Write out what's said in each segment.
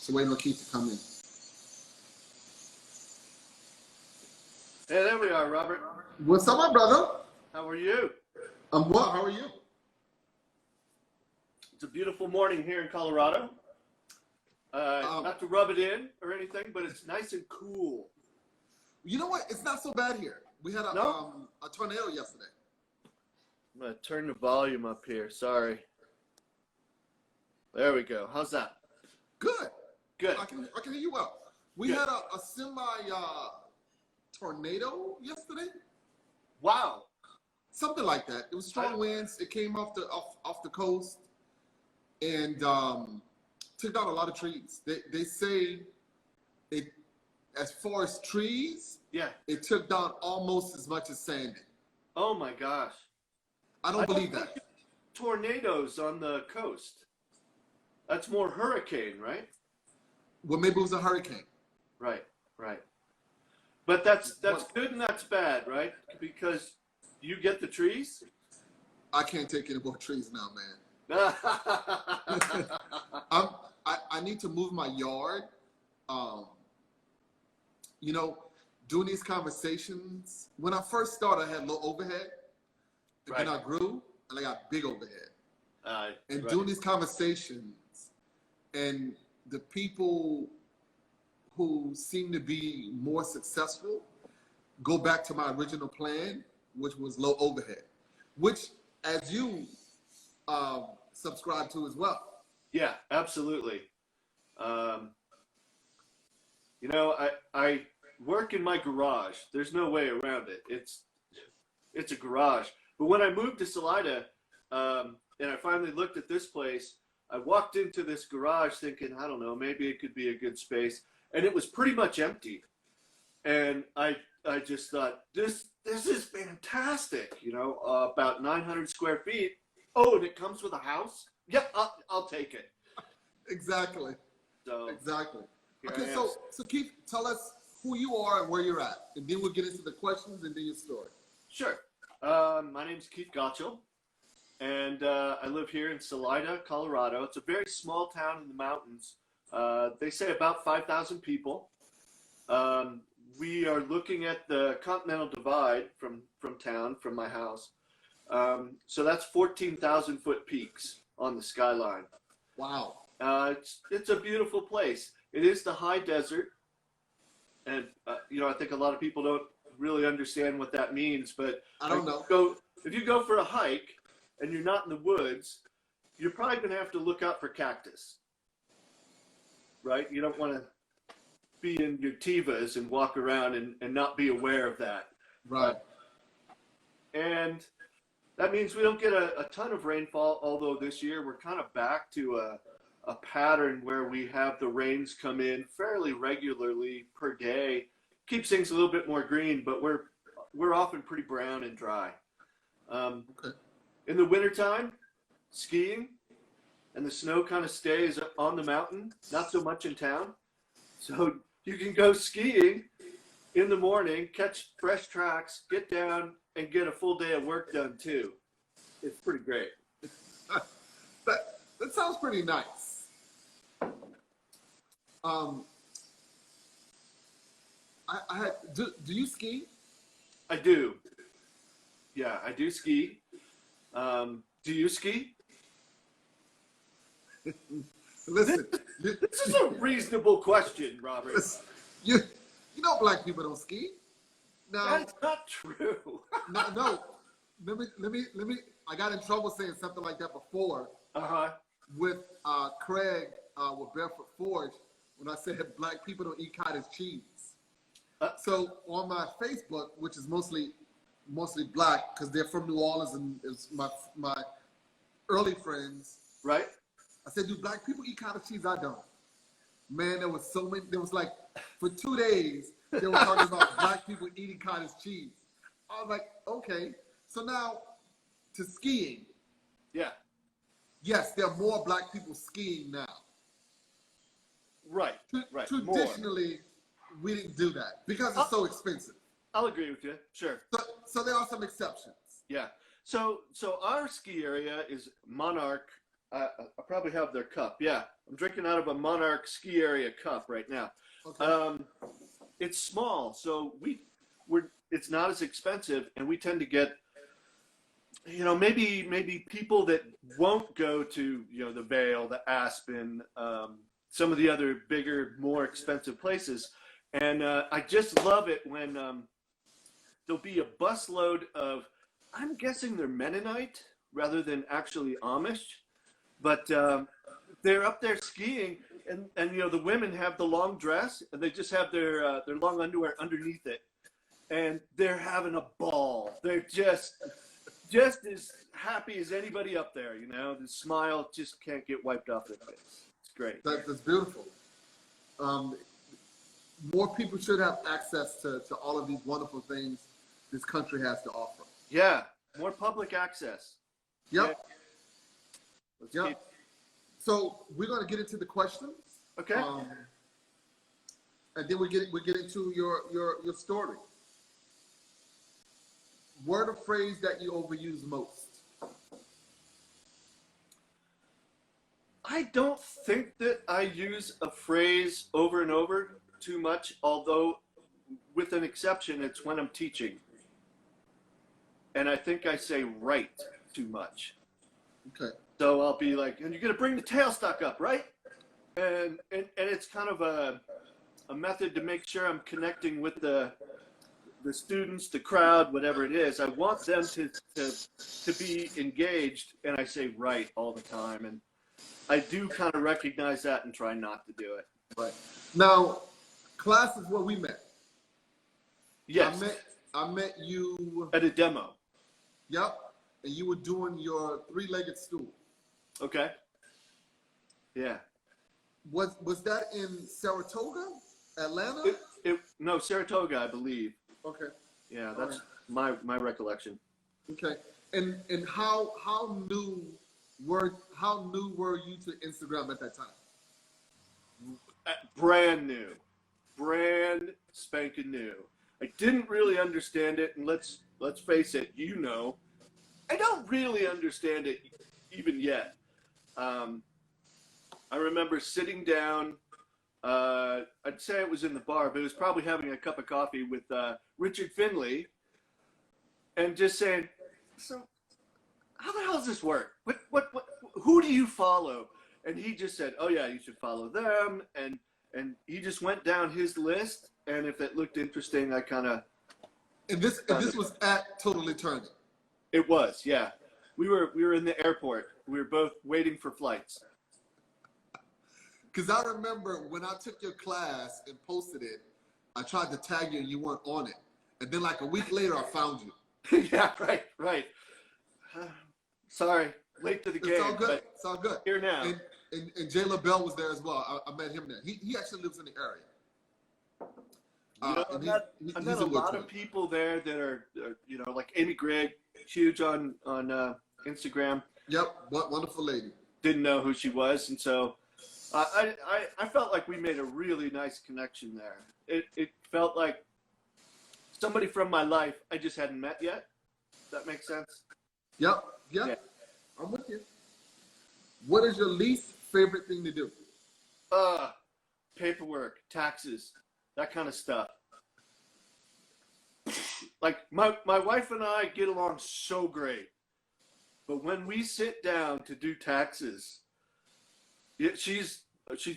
So waiting on Keith to come in. Hey, there we are, Robert. What's up, my brother? How are you? I'm well. How are you? It's a beautiful morning here in Colorado. Not to rub it in or anything, but it's nice and cool. You know what? It's not so bad here. We had a tornado yesterday. I'm going to turn the volume up here. Sorry. There we go. How's that? Good. Good. I can hear you well. We had a semi-tornado yesterday. Wow. Something like that. It was strong winds. It came off the coast and took down a lot of trees. They say it, as far as trees, it took down almost as much as Sandy. Oh my gosh. I don't believe that. Tornadoes on the coast. That's more hurricane, right? Well, maybe it was a hurricane. Right. But that's good and that's bad, right? Because you get the trees. I can't take any more trees now, man. I need to move my yard. Doing these conversations, when I first started, I had low overhead. And then I grew, and I got big overhead. Doing these conversations, and the people who seem to be more successful go back to my original plan, which was low overhead, which, as you subscribe to as well. Yeah, absolutely. I work in my garage. There's no way around it. It's a garage. But when I moved to Salida, and I finally looked at this place, I walked into this garage thinking, I don't know, maybe it could be a good space. And it was pretty much empty. And I just thought, this is fantastic, about 900 square feet. Oh, and it comes with a house? Yep, I'll take it. Exactly. Exactly. Okay, so Keith, tell us who you are and where you're at, and then we'll get into the questions and then your story. Sure. My name's Keith Gotschall, and I live here in Salida, Colorado. It's a very small town in the mountains. They say about 5,000 people. We are looking at the Continental Divide from town, from my house. So that's 14,000 foot peaks on the skyline. Wow. It's a beautiful place. It is the high desert. And, I think a lot of people don't really understand what that means, but I don't know. If you go for a hike and you're not in the woods, you're probably going to have to look out for cactus, right? You don't want to be in your Tivas and walk around and not be aware of that. Right. And that means we don't get a ton of rainfall, although this year we're kind of back to a pattern where we have the rains come in fairly regularly per day. Keeps things a little bit more green, but we're often pretty brown and dry. Okay. In the wintertime, skiing, and the snow kind of stays on the mountain, not so much in town. So you can go skiing in the morning, catch fresh tracks, get down, and get a full day of work done too. It's pretty great. That sounds pretty nice. Do you ski? I do. Yeah, I do ski. Do you ski? Listen, this is a reasonable question, Robert. You know black people don't ski. No, that's not true. No. Let me. I got in trouble saying something like that before. With Craig with Barefoot Forge when I said black people don't eat cottage cheese. So on my Facebook, which is mostly black because they're from New Orleans and it's my early friends. Right. I said, do black people eat cottage cheese? I don't. Man, there was so many. There was like for 2 days they were talking about black people eating cottage cheese. I was like, okay. So now to skiing. Yeah. Yes, there are more black people skiing now. Right. Traditionally, we didn't do that because it's so expensive. I'll agree with you. Sure. So there are some exceptions. Yeah. So our ski area is Monarch I probably have their cup. Yeah, I'm drinking out of a Monarch ski area cup right now. Okay. It's small, so it's not as expensive, and we tend to get, maybe people that won't go to, the Vale, the Aspen, some of the other bigger, more expensive places. And I just love it when there'll be a busload of, I'm guessing they're Mennonite rather than actually Amish, but they're up there skiing, and the women have the long dress, and they just have their long underwear underneath it, and they're having a ball. They're just as happy as anybody up there. The smile just can't get wiped off their face. It's great. That's beautiful. More people should have access to all of these wonderful things this country has to offer. Yeah, more public access. Yep. Yeah. Yep. So we're going to get into the questions. Okay. And then we get into your story. Word or phrase that you overuse most? I don't think that I use a phrase over and over too much, although with an exception, it's when I'm teaching. And I think I say right too much. Okay. So I'll be like, and you're going to bring the tailstock up, right? And it's kind of a method to make sure I'm connecting with the students, the crowd, whatever it is. I want them to be engaged, and I say right all the time. And I do kind of recognize that and try not to do it. Right. Now, class is where we met. Yes. I met you at a demo. Yep. And you were doing your three-legged stool. Okay. Yeah. Was that in Saratoga, Atlanta? No, Saratoga, I believe. Okay. Yeah, that's right. my recollection. Okay. And how new were you to Instagram at that time? Brand new. Brand spanking new. I didn't really understand it, and let's face it, I don't really understand it even yet. I remember sitting down, I'd say it was in the bar, but it was probably having a cup of coffee with Richard Finley, and just saying, so how the hell does this work? What who do you follow? And he just said, oh yeah, you should follow them, and he just went down his list, and if it looked interesting, I kind of. And this was at Totally Turning. It was, yeah. We were in the airport. We were both waiting for flights. Because I remember when I took your class and posted it, I tried to tag you and you weren't on it. And then like a week later, I found you. Yeah, right. Sorry, late to the game. It's all good. It's all good. Here now. And Jay LaBelle was there as well. I met him there. He actually lives in the area. I met a lot of people there that are like Amy Grigg, huge on Instagram. Yep, wonderful lady. Didn't know who she was, and so I felt like we made a really nice connection there. It felt like somebody from my life I just hadn't met yet. Does that make sense? Yep. Yeah. I'm with you. What is your least favorite thing to do? Paperwork, taxes, that kind of stuff. Like my wife and I get along so great, but when we sit down to do taxes, she's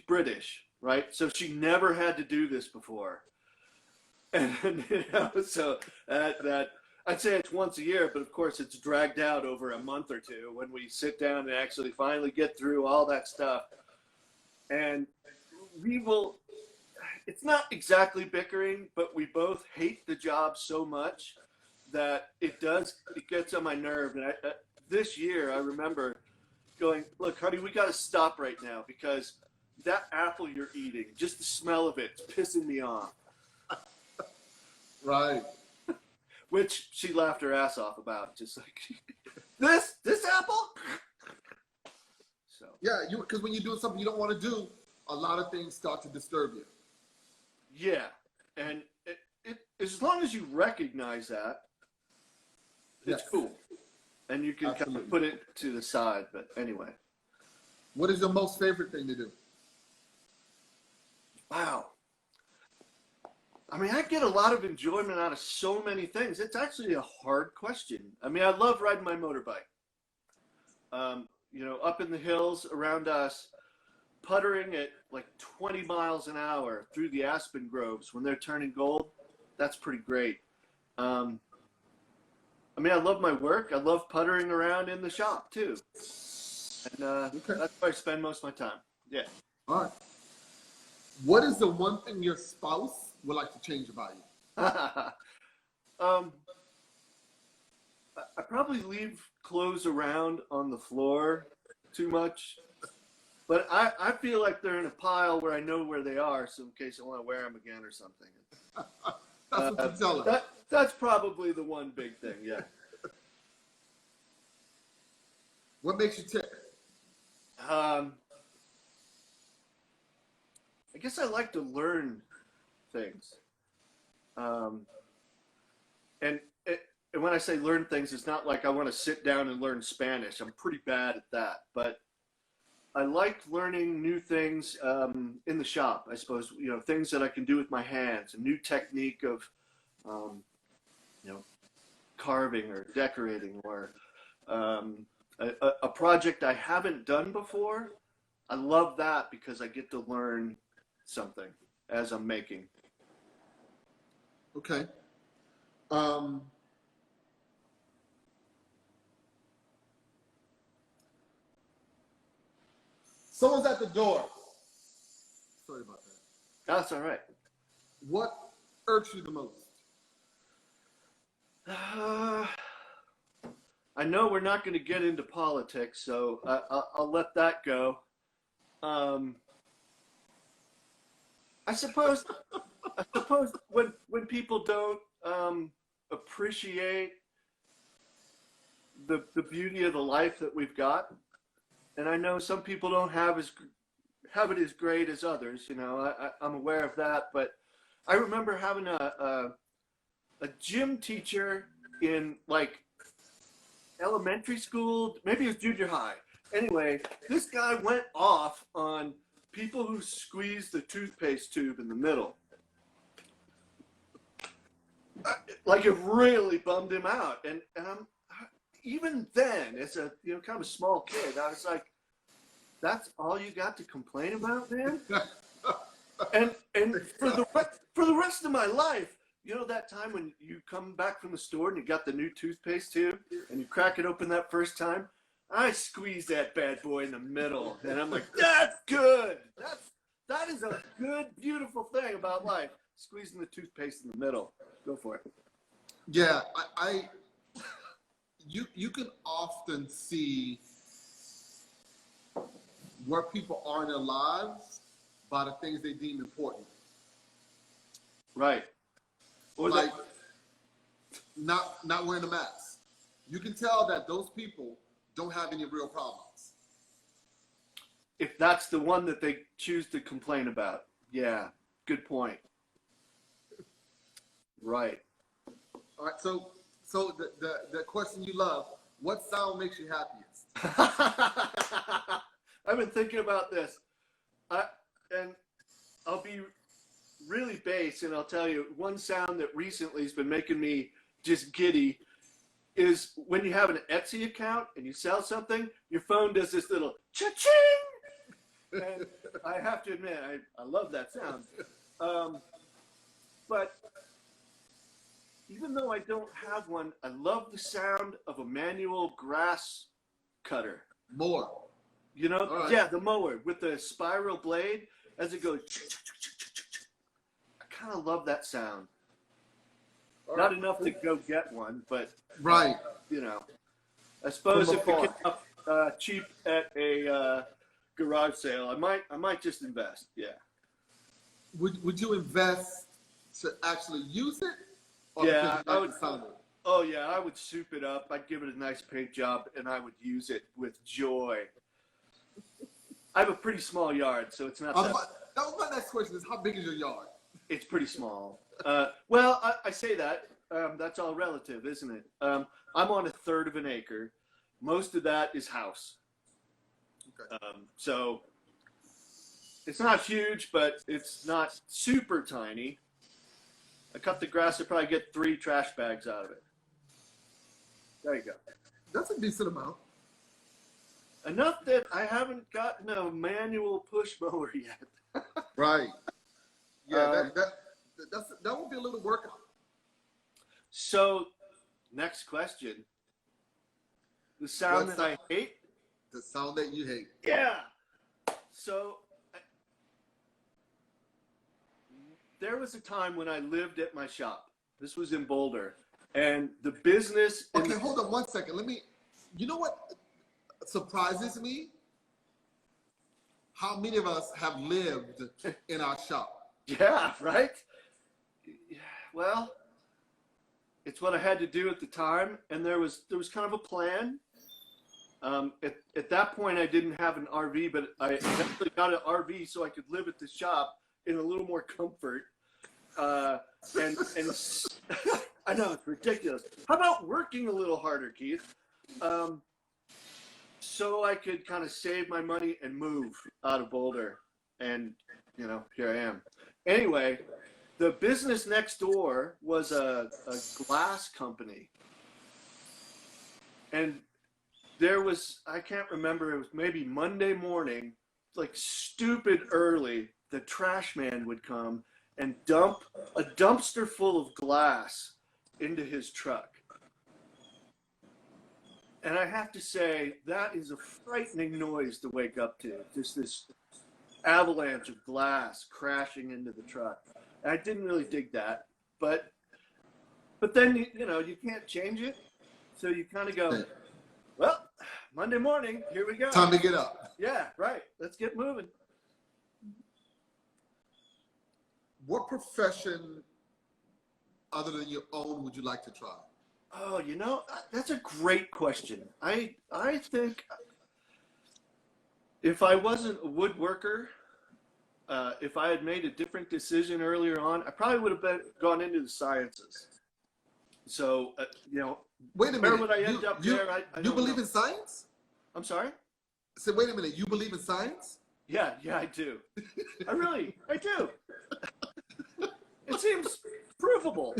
British, right? So she never had to do this before, and so that I'd say it's once a year, but of course it's dragged out over a month or two when we sit down and actually finally get through all that stuff, and we will. It's not exactly bickering, but we both hate the job so much that it gets on my nerve. And this year, I remember going, look, honey, we got to stop right now because that apple you're eating, just the smell of it, it's pissing me off. Right. Which she laughed her ass off about, just like, this apple? So. Yeah, because when you're doing something you don't want to do, a lot of things start to disturb you. Yeah, and it as long as you recognize that, it's cool, and you can kind of put it to the side. But anyway, What is your most favorite thing to do? Wow. I mean, I get a lot of enjoyment out of so many things. It's actually a hard question. I mean, I love riding my motorbike. You know, up in the hills around us, puttering at like 20 miles an hour through the aspen groves when they're turning gold. That's pretty great. I mean, I love my work. I love puttering around in the shop too. And Okay. that's where I spend most of my time. Yeah. All right. What is the one thing your spouse would like to change about you? I probably leave clothes around on the floor too much. But I feel like they're in a pile where I know where they are, so in case I want to wear them again or something. That's what you tell her. That's probably the one big thing, yeah. What makes you tick? I guess I like to learn things. And when I say learn things, it's not like I want to sit down and learn Spanish. I'm pretty bad at that. But I like learning new things in the shop, I suppose, you know, things that I can do with my hands, a new technique of, you know, carving or decorating, or a project I haven't done before. I love that because I get to learn something as I'm making. Okay. Someone's at the door. Sorry about that. That's all right. What irks you the most? I know we're not going to get into politics, so I'll let that go. I suppose when people don't appreciate the beauty of the life that we've got, and I know some people don't have it as great as others. You know, I'm aware of that, but I remember having a gym teacher in like elementary school, maybe it was junior high. Anyway, this guy went off on people who squeeze the toothpaste tube in the middle. Like it really bummed him out. And I'm, even then, as a kind of a small kid, I was like, that's all you got to complain about, man? and for the rest of my life, you know that time when you come back from the store and you got the new toothpaste tube and you crack it open that first time? I squeezed that bad boy in the middle, and I'm like, that's good. That is a good, beautiful thing about life. Squeezing the toothpaste in the middle. Go for it. Yeah, you can often see where people are in their lives by the things they deem important. Right. Or like not wearing a mask. You can tell that those people don't have any real problems. If that's the one that they choose to complain about. Yeah, good point. Right. All right, so the question you love, what sound makes you happiest? I've been thinking about this. And I'll be really base, and I'll tell you, one sound that recently has been making me just giddy is when you have an Etsy account and you sell something, your phone does this little cha-ching! And I have to admit, I love that sound. But even though I don't have one, I love the sound of a manual grass cutter. Mower. You know, right. Yeah, the mower with the spiral blade as it goes. I kind of love that sound. Not enough to go get one, but right. You know, I suppose if it came up cheap at a garage sale, I might just invest. Yeah. Would you invest to actually use it? Or yeah, I would. Oh yeah, I would soup it up. I'd give it a nice paint job, and I would use it with joy. I have a pretty small yard, so it's not that. That was my next question: is how big is your yard? It's pretty small. Well, I say that. That's all relative, isn't it? I'm on 1/3 of an acre. Most of that is house. So it's not huge, but it's not super tiny. I cut the grass, I probably get 3 trash bags out of it. There you go. That's a decent amount. Enough that I haven't gotten a manual push mower yet. Right. Yeah, that would be a little workout. So, next question. The sound that I hate? The sound that you hate. Yeah. So, there was a time when I lived at my shop. This was in Boulder. And the business... Okay, hold on 1 second. You know what surprises me? How many of us have lived in our shop? Yeah, right? Well, it's what I had to do at the time, and there was kind of a plan. At that point, I didn't have an RV, but I eventually got an RV so I could live at the shop in a little more comfort. And I know it's ridiculous. How about working a little harder, Keith? So I could kind of save my money and move out of Boulder, and here I am. Anyway, the business next door was a glass company. And there was, I can't remember, it was maybe Monday morning, like stupid early, the trash man would come and dump a dumpster full of glass into his truck. And I have to say, that is a frightening noise to wake up to. Just this avalanche of glass crashing into the truck. And I didn't really dig that, but then you can't change it, so you kind of go, well, Monday morning, here we go. Time to get up. Yeah, right. Let's get moving. What profession other than your own would you like to try? Oh, that's a great question. I think if I wasn't a woodworker, if I had made a different decision earlier on, I probably would have gone into the sciences. So, wait a minute. Where would I end up there? I you don't believe know. in science? I'm sorry? So wait a minute. You believe in science? Yeah, I do. I do. It seems provable.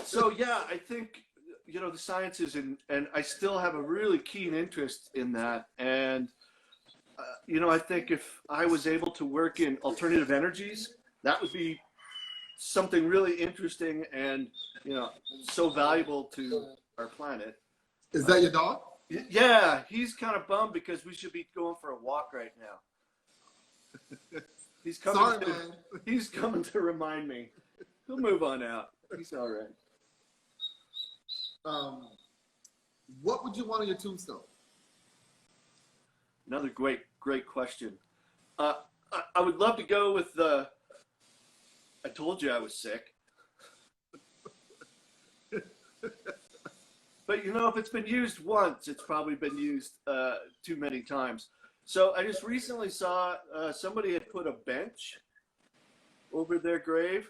So yeah, I think the sciences, and I still have a really keen interest in that. And I think if I was able to work in alternative energies, that would be something really interesting and so valuable to our planet. Is that your dog? Yeah, he's kind of bummed because we should be going for a walk right now. He's coming to remind me. He'll move on out. He's all right. What would you want on your tombstone? Another great question. I would love to go with the, I told you I was sick. But if it's been used once, it's probably been used too many times. So I just recently saw somebody had put a bench over their grave,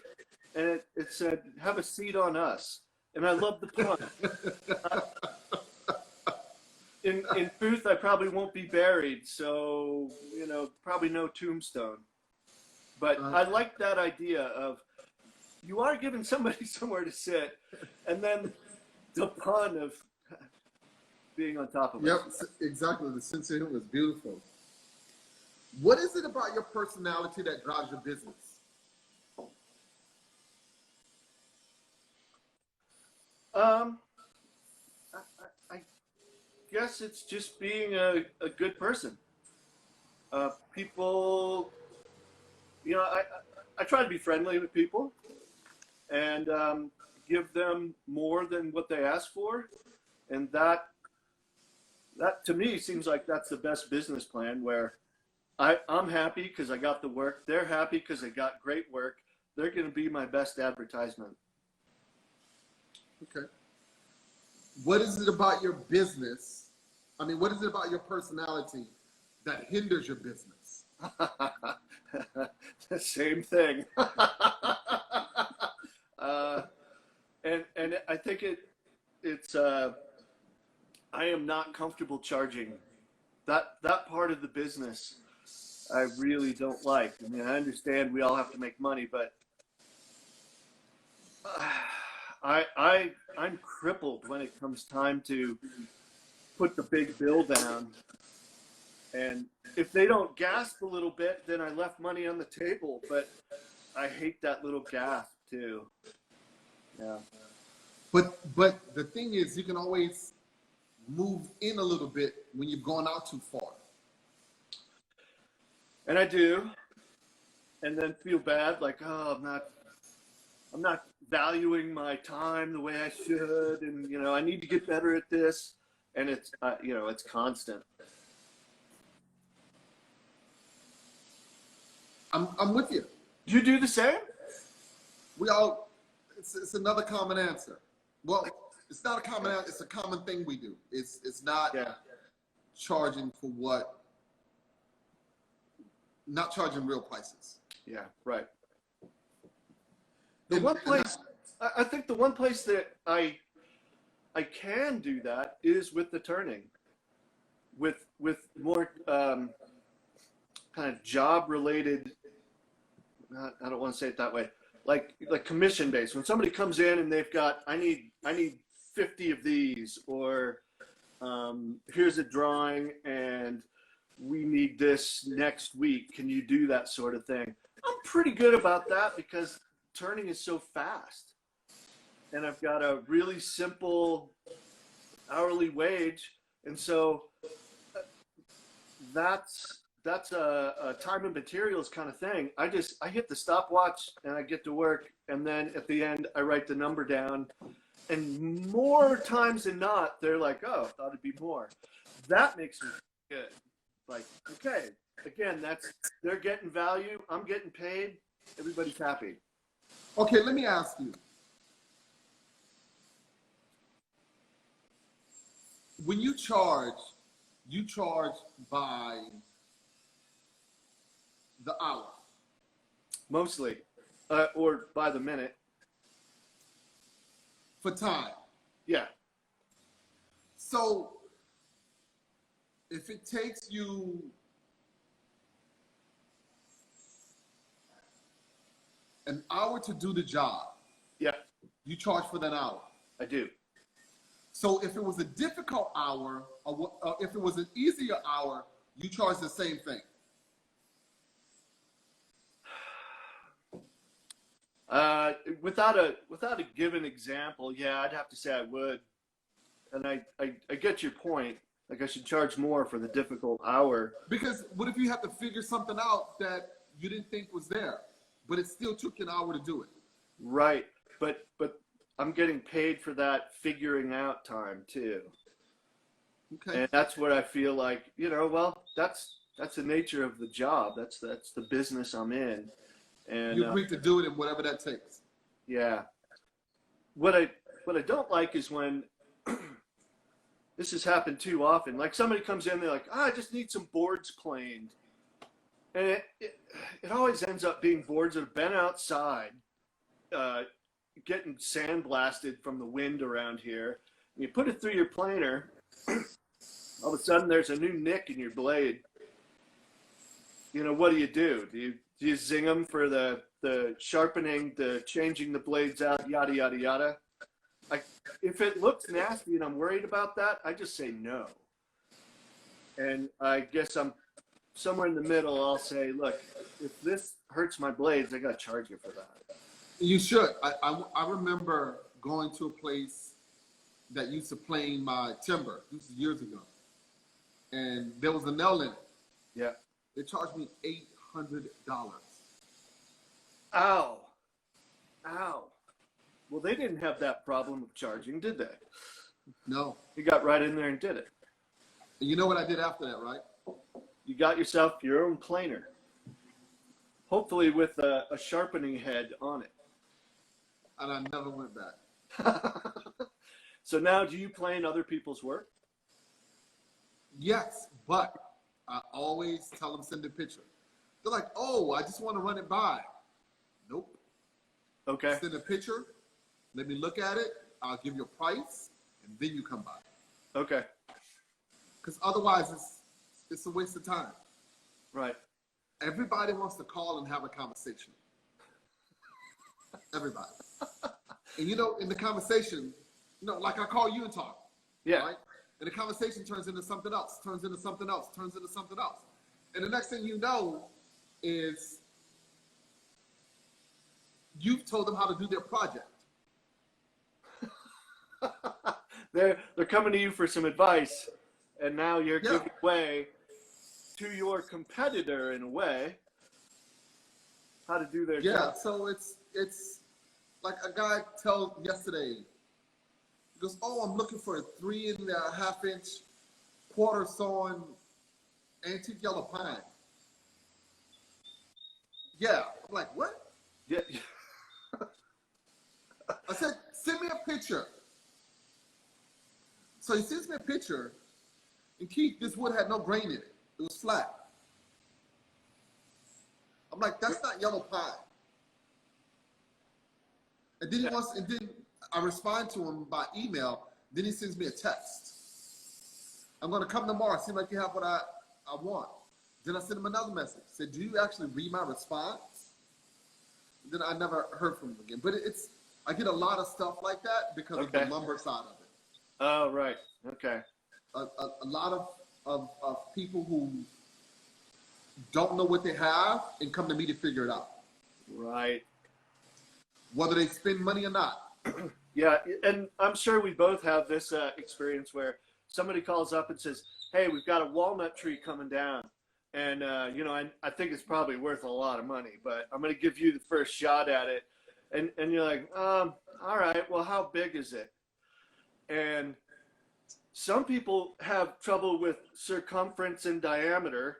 and it said, "Have a seat on us." And I love the pun. In truth, I probably won't be buried, so probably no tombstone. But I like that idea of you are giving somebody somewhere to sit, and then the pun of being on top of it. Yep, exactly. The sense of humor was beautiful. What is it about your personality that drives your business? I guess it's just being a good person. People, I try to be friendly with people and give them more than what they ask for. And that to me seems like that's the best business plan, where I'm happy because I got the work. They're happy because they got great work. They're going to be my best advertisement. Okay. What is it about your business? What is it about your personality that hinders your business? The same thing. And I think it's I am not comfortable charging. That part of the business I really don't like. I mean, I understand we all have to make money, but I'm crippled when it comes time to put the big bill down. And if they don't gasp a little bit, then I left money on the table. But I hate that little gasp too. Yeah. But the thing is, you can always move in a little bit when you've gone out too far. And I do, and then feel bad, like, oh, I'm not valuing my time the way I should, and you know, I need to get better at this, and it's you know, it's constant. I'm with you. Do you do the same? We all. It's another common answer. Well, it's not a common answer. It's a common thing we do. It's not charging for what. Not charging real prices. Yeah, right. The one place, I think the one place that I can do that is with the turning, with more kind of job related. I don't want to say it that way. Like commission based. When somebody comes in and they've got, I need 50 of these, or here's a drawing and we need this next week. Can you do that sort of thing? I'm pretty good about that because turning is so fast. And I've got a really simple hourly wage. And so that's a time and materials kind of thing. I hit the stopwatch and I get to work. And then at the end, I write the number down. And more times than not, they're like, oh, I thought it'd be more. That makes me good. Like, okay, again, they're getting value. I'm getting paid. Everybody's happy. Okay, let me ask you. When you charge by the hour. Mostly, or by the minute. For time. Yeah. So, if it takes you an hour to do the job, yeah, you charge for that hour. I do. So if it was a difficult hour, or if it was an easier hour, you charge the same thing. Without a given example, yeah, I'd have to say I would. And I get your point. Like I should charge more for the difficult hour. Because what if you have to figure something out that you didn't think was there, but it still took you an hour to do it? Right. But I'm getting paid for that figuring out time too. Okay. And that's what I feel like, you know, well, that's the nature of the job. That's the business I'm in. And you agree to do it in whatever that takes. Yeah. What I don't like is when this has happened too often. Like somebody comes in, they're like, I just need some boards planed. And it always ends up being boards that have been outside, getting sandblasted from the wind around here. And you put it through your planer, all of a sudden there's a new nick in your blade. You know, what do? Do you zing them for the sharpening, the changing the blades out, yada, yada, yada? If it looks nasty and I'm worried about that, I just say no. And I guess I'm somewhere in the middle. I'll say, look, if this hurts my blades, I got to charge you for that. You should. I remember going to a place that used to plane my timber. This was years ago. And there was a nail in it. Yeah. They charged me $800. Ow. Ow. Well, they didn't have that problem of charging, did they? No. You got right in there and did it. And you know what I did after that, right? You got yourself your own planer. Hopefully with a sharpening head on it. And I never went back. So now, do you plane other people's work? Yes, but I always tell them send a picture. They're like, oh, I just want to run it by. Nope. Okay. Send a picture. Let me look at it. I'll give you a price, and then you come by. Okay. Because otherwise it's a waste of time. Right. Everybody wants to call and have a conversation. Everybody. And in the conversation, like I call you and talk. Yeah. Right? And the conversation turns into something else, turns into something else, turns into something else. And the next thing you know is you've told them how to do their project. They're coming to you for some advice, and now you're giving way to your competitor in a way how to do their job. Yeah, so it's like a guy told yesterday, he goes, "Oh, I'm looking for a 3.5-inch quarter sawn antique yellow pine." Yeah, I'm like, what? Yeah. I said, send me a picture. So he sends me a picture, and Keith, this wood had no grain in it. It was flat. I'm like, that's not yellow pine. And then then I respond to him by email. Then he sends me a text. I'm going to come tomorrow. Seems like you have what I want. Then I sent him another message. Said, do you actually read my response? And then I never heard from him again. But I get a lot of stuff like that because of the lumber side of it. Oh, right. Okay. A lot of people who don't know what they have and come to me to figure it out. Right. Whether they spend money or not. Yeah, and I'm sure we both have this experience where somebody calls up and says, "Hey, we've got a walnut tree coming down, and I think it's probably worth a lot of money, but I'm going to give you the first shot at it." And you're like, all right, well, how big is it? And some people have trouble with circumference and diameter,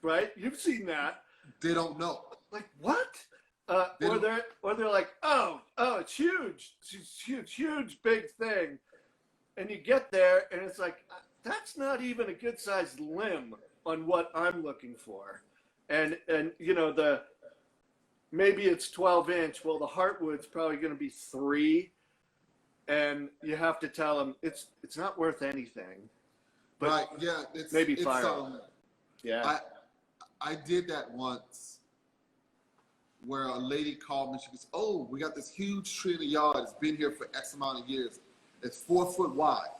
right? You've seen that. They don't know. Like, what? Or they're like, oh, it's huge. It's huge, big thing. And you get there, and it's like, that's not even a good-sized limb on what I'm looking for. And maybe it's 12-inch. Well, the heartwood's probably going to be 3. And you have to tell them it's not worth anything. But right, yeah. Maybe 5. Yeah. I did that once where a lady called me. She goes, "Oh, we got this huge tree in the yard. It's been here for X amount of years. It's 4 foot wide."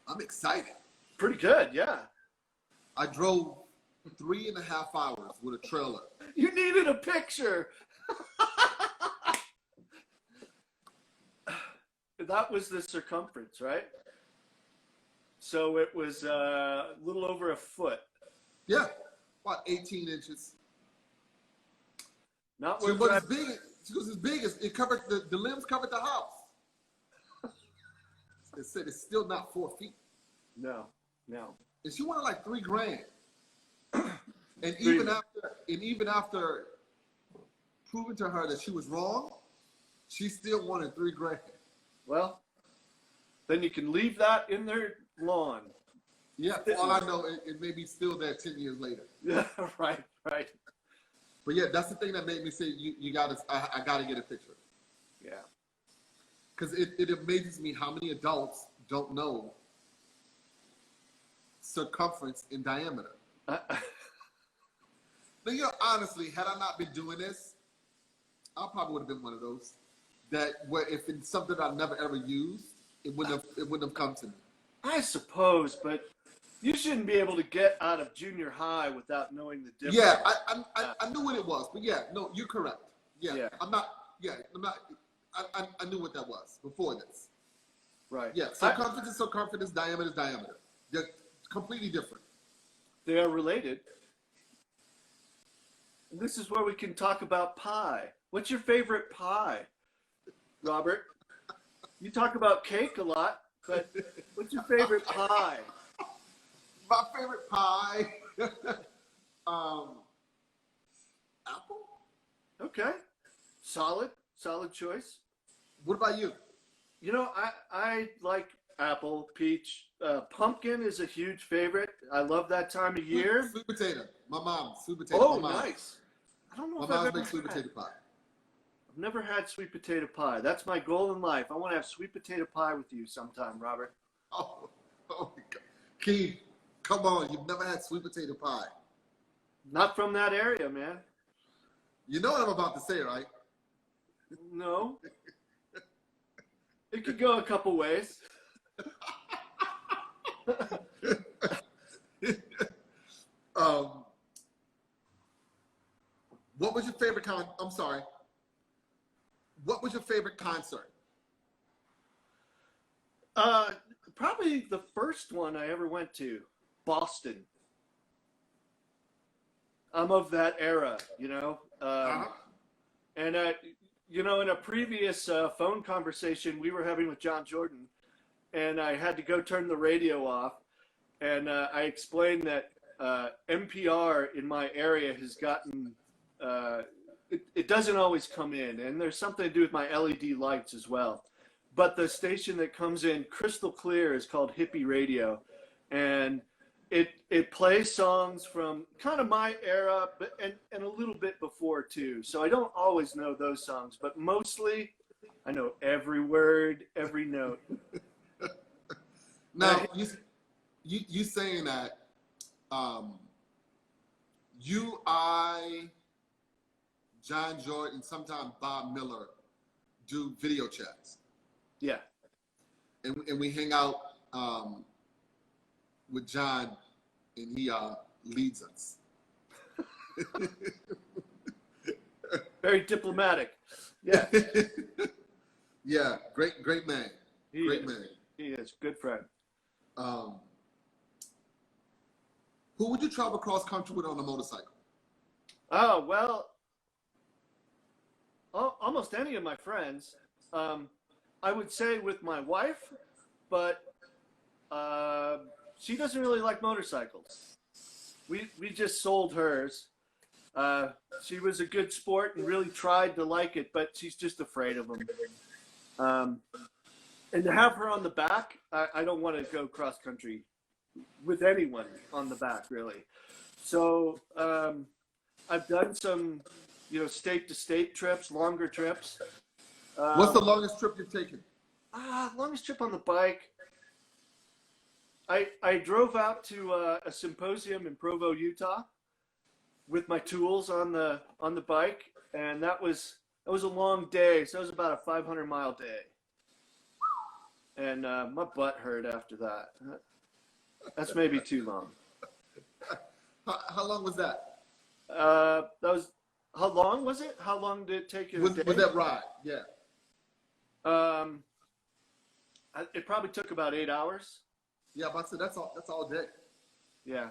I'm excited. Pretty good, yeah. I drove 3.5 hours with a trailer. You needed a picture. That was the circumference, right? So it was a little over a foot. Yeah, about 18 inches. Not so worth as big. She goes, as big as it covered the limbs covered the house. It said it's still not 4 feet. No. And she wanted like $3,000. And even after proving to her that she was wrong, she still wanted $3,000. Well, then you can leave that in their lawn. Yeah, for all I know, it may be still there 10 years later. Yeah, right. But yeah, that's the thing that made me say I gotta get a picture. Yeah. Because it amazes me how many adults don't know circumference and diameter. Now, honestly, had I not been doing this, I probably would have been one of those that where if it's something I never ever used, it wouldn't have come to me. I suppose, but you shouldn't be able to get out of junior high without knowing the difference. Yeah, I knew what it was, but yeah, no, you're correct. Yeah. I'm not. I knew what that was before this. Right. Yeah, circumference is circumference, diameter is diameter. They're completely different. They are related. This is where we can talk about pie. What's your favorite pie, Robert? You talk about cake a lot, but what's your favorite pie? My favorite pie, apple. Okay, solid choice. What about you? You know, I like apple, peach. Pumpkin is a huge favorite. I love that time of year. Sweet potato. My mom, sweet potato. Oh, nice. I don't know if I've ever makes sweet potato pie. I've never had sweet potato pie. That's my goal in life. I want to have sweet potato pie with you sometime, Robert. Oh, oh my God. Keith, come on. You've never had sweet potato pie. Not from that area, man. You know what I'm about to say, right? No. It could go a couple ways. What was your favorite I'm sorry. What was your favorite concert? Probably the first one I ever went to, Boston. I'm of that era, you know. And you know, in a previous phone conversation we were having with John Jordan, and I had to go turn the radio off, and I explained that NPR in my area has gotten it doesn't always come in, and there's something to do with my LED lights as well. But the station that comes in crystal clear is called Hippie Radio, and it plays songs from kind of my era, but and a little bit before too. So I don't always know those songs, but mostly I know every word, every note. Now you saying that John Jordan, sometimes Bob Miller do video chats. Yeah. And we hang out with John, and he leads us. Very diplomatic. Yeah. Yeah, great man. Great man. He is. Good friend. Who would you travel cross country with on a motorcycle? Oh, well, almost any of my friends. I would say with my wife, but she doesn't really like motorcycles. We just sold hers. She was a good sport and really tried to like it, but she's just afraid of them. And to have her on the back, I don't want to go cross country with anyone on the back, really. So I've done some, you know, state to state trips, longer trips. What's the longest trip you've taken? Longest trip on the bike. I drove out to a symposium in Provo, Utah, with my tools on the bike, and that was a long day. So it was about a 500-mile day, and my butt hurt after that. That's maybe too long. How long was that? How long was it? How long did it take you? With that ride, yeah. It probably took about 8 hours. Yeah, but that's all day. Yeah.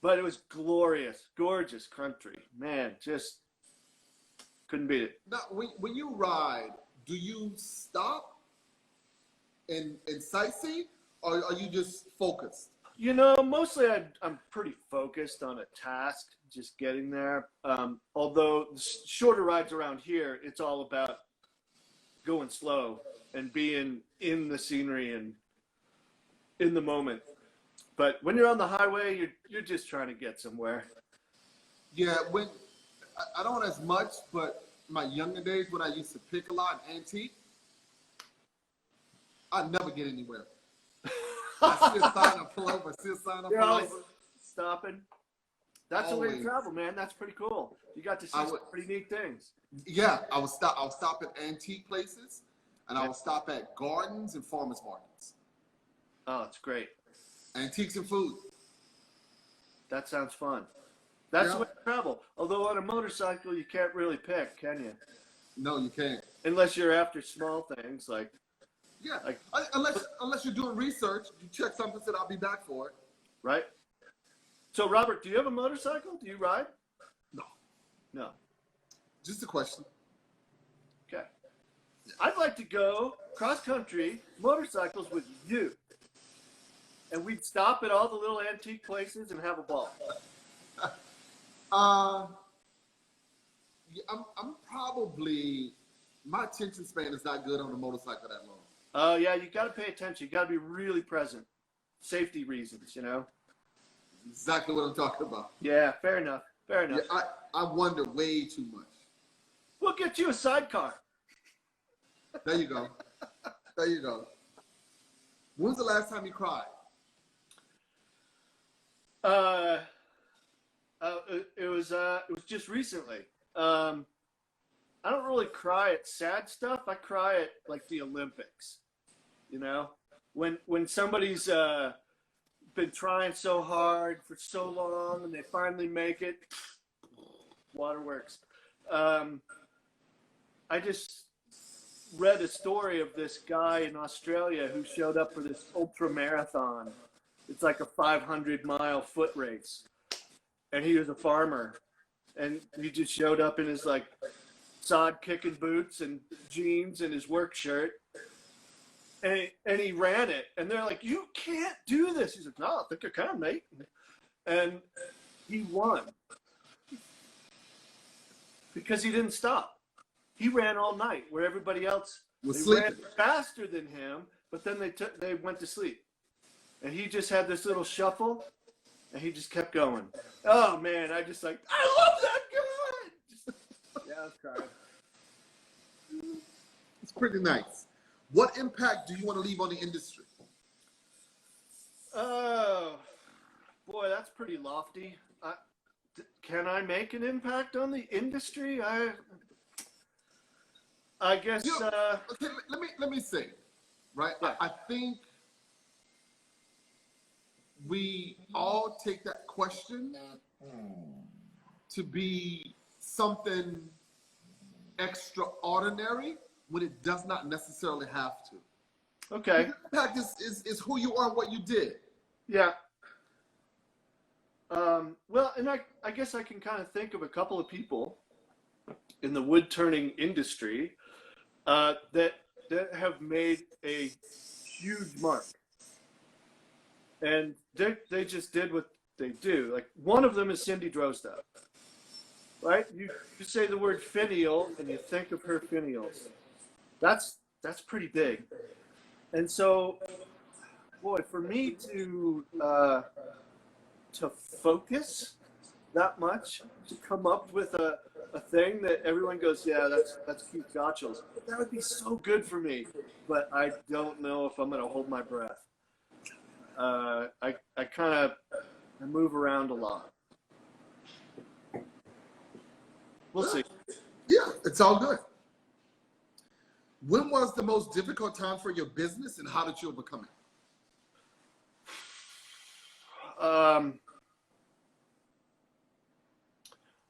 But it was glorious, gorgeous country. Man, just couldn't beat it. Now, when you ride, do you stop and sightsee, or are you just focused? You know, mostly I'm pretty focused on a task, just getting there. Although shorter rides around here, it's all about going slow and being in the scenery and in the moment. But when you're on the highway, you're just trying to get somewhere. Yeah, when I don't as much, but my younger days when I used to pick a lot and antique, I'd never get anywhere. I see a sign, I pull over. See a sign, I You're pull always over. stopping. That's the way to travel, man. That's pretty cool. You got to see some pretty neat things. Yeah, I would stop at antique places, and I would stop at gardens and farmers markets. Oh, it's great. Antiques and food. That sounds fun. That's the way to travel. Although on a motorcycle, you can't really pick, can you? No, you can't. Unless you're after small things like. Yeah, unless you're doing research, you check something, said I'll be back for it. Right. So, Robert, do you have a motorcycle? Do you ride? No. No. Just a question. Okay. Yeah. I'd like to go cross-country motorcycles with you. And we'd stop at all the little antique places and have a ball. I'm probably, my attention span is not good on a motorcycle that long. Oh, yeah, you got to pay attention. You got to be really present. Safety reasons, you know? Exactly what I'm talking about. Yeah, fair enough. Fair enough. Yeah, I wonder way too much. We'll get you a sidecar. There you go. There you go. When was the last time you cried? It was just recently. I don't really cry at sad stuff. I cry at like the Olympics. You know, when somebody's been trying so hard for so long and they finally make it, waterworks. I just read a story of this guy in Australia who showed up for this ultra marathon. It's like a 500-mile foot race. And he was a farmer. And he just showed up in his like sod kicking boots and jeans and his work shirt. And he ran it. And they're like, you can't do this. He's like, no, I think I can, mate. And he won. Because he didn't stop. He ran all night where everybody else ran faster than him, but then they went to sleep. And he just had this little shuffle, and he just kept going. Oh, man, I just like, I love that guy! Yeah, I was crying. It's pretty nice. What impact do you want to leave on the industry? Oh, boy, that's pretty lofty. Can I make an impact on the industry? I guess. Okay, let me say, right? Yeah. I think we all take that question to be something extraordinary when it does not necessarily have to. Okay. The impact is who you are and what you did. Yeah. Well, and I guess I can kind of think of a couple of people in the wood turning industry that have made a huge mark, and they just did what they do. Like one of them is Cindy Drozda, right? You say the word finial and you think of her finials. That's pretty big, and so, boy, for me to focus that much, to come up with a thing that everyone goes, yeah, that's Keith Gotschall's. That would be so good for me, but I don't know if I'm going to hold my breath. I move around a lot. We'll see. Yeah, it's all good. When was the most difficult time for your business, and how did you overcome it?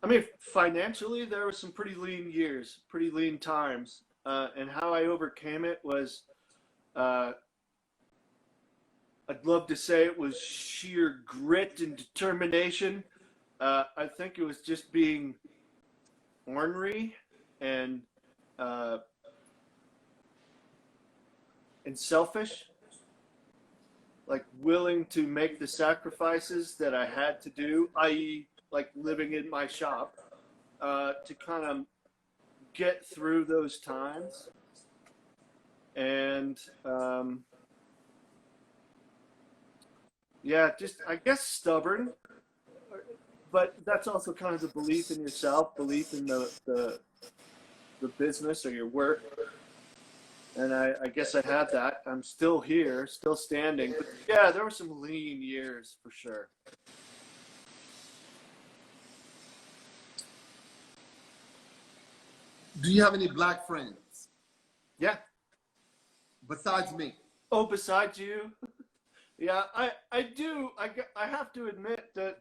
I mean, financially, there were some pretty lean years, pretty lean times. And how I overcame it was, I'd love to say it was sheer grit and determination. I think it was just being ornery and selfish, like willing to make the sacrifices that I had to do, i.e., like living in my shop, to kind of get through those times. And yeah, just I guess stubborn, but that's also kind of the belief in yourself, belief in the business or your work. And I guess I had that. I'm still here, still standing. But yeah, there were some lean years for sure. Do you have any black friends? Yeah. Besides me? Oh, besides you? Yeah, I do. I have to admit that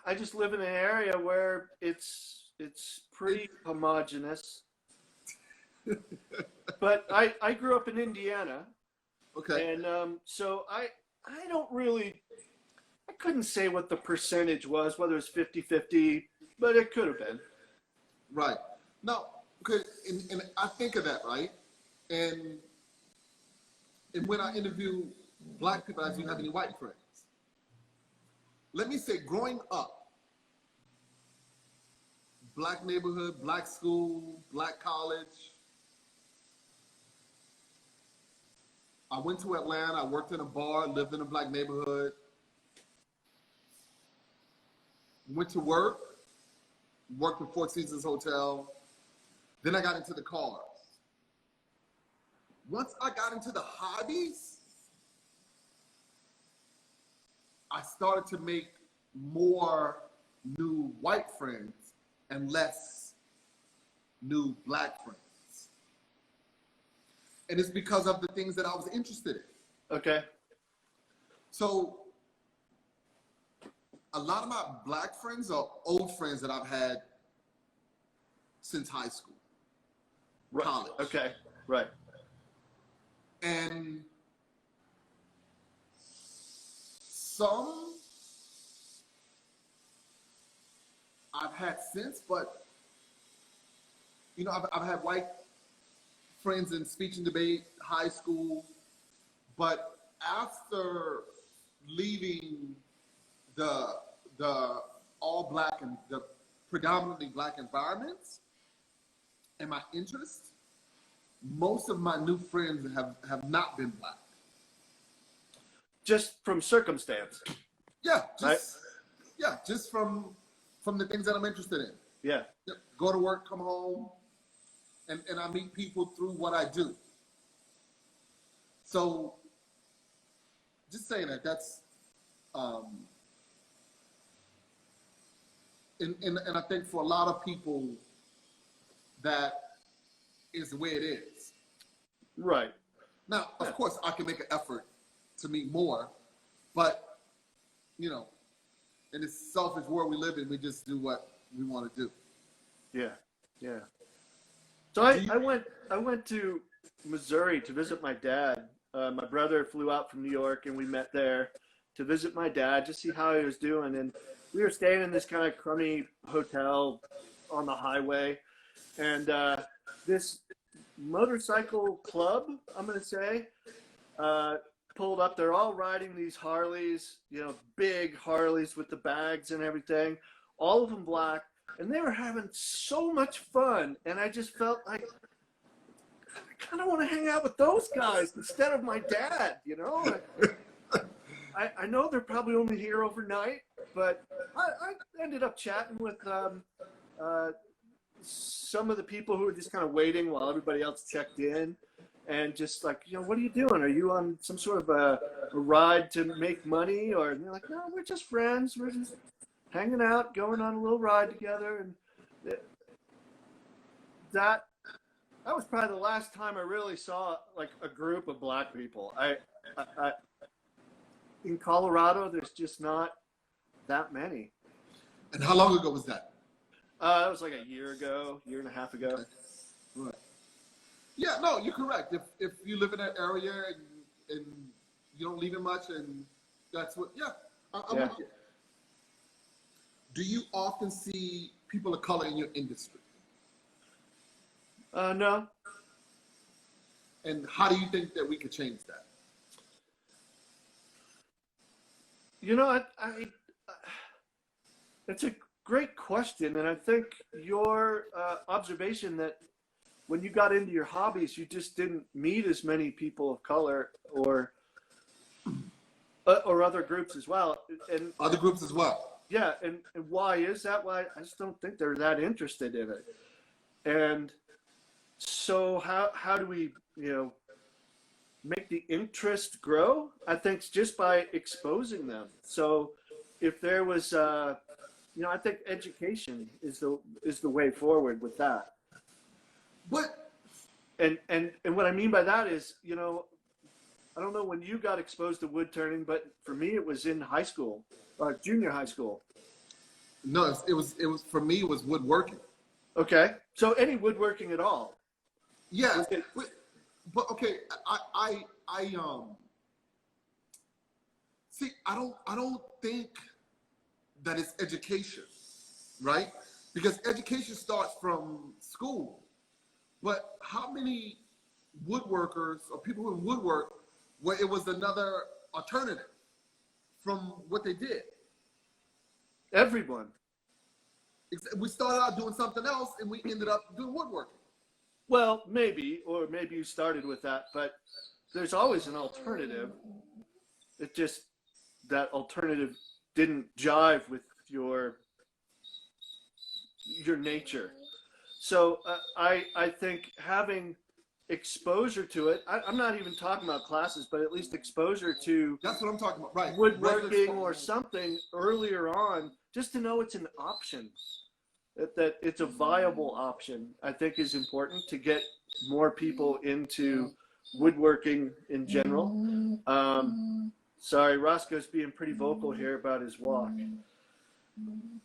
I just live in an area where it's pretty homogenous. But I grew up in Indiana. Okay. And so I don't really, I couldn't say what the percentage was, whether it's 50-50, but it could have been. Right. No, because and I think of that, right? And when I interview black people, I ask, do you have any white friends? Let me say, growing up, black neighborhood, black school, black college. I went to Atlanta, I worked in a bar, lived in a black neighborhood. Went to work, worked at Four Seasons Hotel. Then I got into the cars. once I got into the hobbies, I started to make more new white friends and less new black friends. And it's because of the things that I was interested in. Okay. So a lot of my black friends are old friends that I've had since high school, Right. college. Okay. Right. And some I've had since, but you know, I've had white friends in speech and debate, high school, but after leaving the all black and the predominantly black environments and my interests, most of my new friends have not been black. Just from circumstance. Yeah, just from the things that I'm interested in. Yeah. Go to work, come home, and I meet people through what I do. So just saying that's and I think for a lot of people that is the way it is. Right. Now, of course, I can make an effort to meet more, but you know, in this selfish world we live in, we just do what we want to do. Yeah. Yeah. So I went to Missouri to visit my dad. My brother flew out from New York, and we met there to visit my dad, just see how he was doing. And we were staying in this kind of crummy hotel on the highway, and this motorcycle club, I'm going to say, pulled up. They're all riding these Harleys, you know, big Harleys with the bags and everything, all of them black. And they were having so much fun. And I just felt like I kind of want to hang out with those guys instead of my dad, you know? I know they're probably only here overnight, but I ended up chatting with some of the people who were just kind of waiting while everybody else checked in. And just like, you know, what are you doing? Are you on some sort of a ride to make money? Or and they're like, no, we're just friends. We're just hanging out, going on a little ride together. And that was probably the last time I really saw like a group of black people. I in Colorado, there's just not that many. And how long ago was that? That was like a year and a half ago. Okay. Right. Yeah, no, you're correct. If you live in that area and you don't leave it much, and that's what, I'm with you. Do you often see people of color in your industry? No. And how do you think that we could change that? You know, it's a great question, and I think your observation that when you got into your hobbies, you just didn't meet as many people of color or other groups as well. And other groups as well. Yeah, and why is that? Why I just don't think they're that interested in it. And so how do we, you know, make the interest grow? I think it's just by exposing them. So if there was, you know, I think education is the way forward with that. What? And what I mean by that is, you know, I don't know when you got exposed to wood turning, but for me it was in high school, junior high school. No, it was for me. It was woodworking. Okay, so any woodworking at all? Yeah, but okay, I see. I don't think that it's education, right? Because education starts from school. But how many woodworkers or people who woodwork where it was another alternative from what they did? Everyone. We started out doing something else and we ended up doing woodworking. Well, maybe you started with that, but there's always an alternative. It just, that alternative didn't jive with your nature. So I think having exposure to it. I'm not even talking about classes, but at least exposure to that's what I'm talking about, right? Woodworking or something earlier on, just to know it's an option, that it's a viable option, I think is important to get more people into woodworking in general. Sorry, Roscoe's being pretty vocal here about his walk.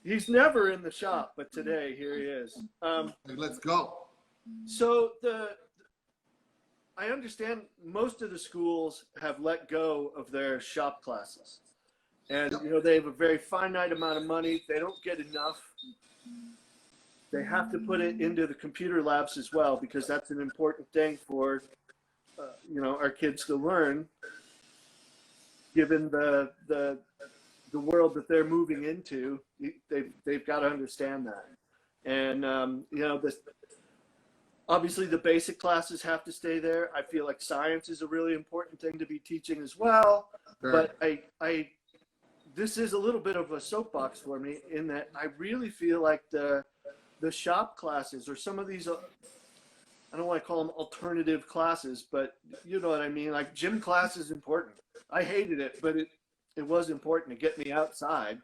He's never in the shop, but today, here he is. Let's go. So I understand most of the schools have let go of their shop classes. And, you know, they have a very finite amount of money. They don't get enough. They have to put it into the computer labs as well, because that's an important thing for, you know, our kids to learn, given the world that they're moving into. They've got to understand that. And, you know, obviously the basic classes have to stay there. I feel like science is a really important thing to be teaching as well. Sure. But this is a little bit of a soapbox for me, in that I really feel like the shop classes, or some of these, I don't want to call them alternative classes, but you know what I mean? Like gym class is important. I hated it, but it was important to get me outside.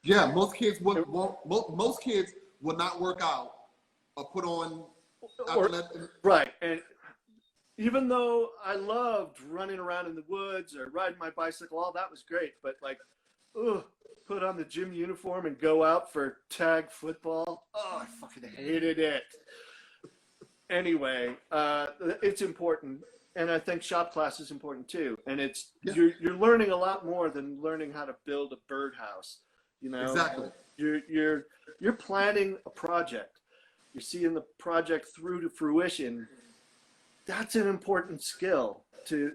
Yeah, most kids would not work out or put on. Right, and even though I loved running around in the woods or riding my bicycle, all that was great, but like, put on the gym uniform and go out for tag football. Oh, I fucking hated it. Anyway, it's important, and I think shop class is important too. And it's you're learning a lot more than learning how to build a birdhouse. You know, exactly. You're planning a project. You're seeing the project through to fruition. That's an important skill to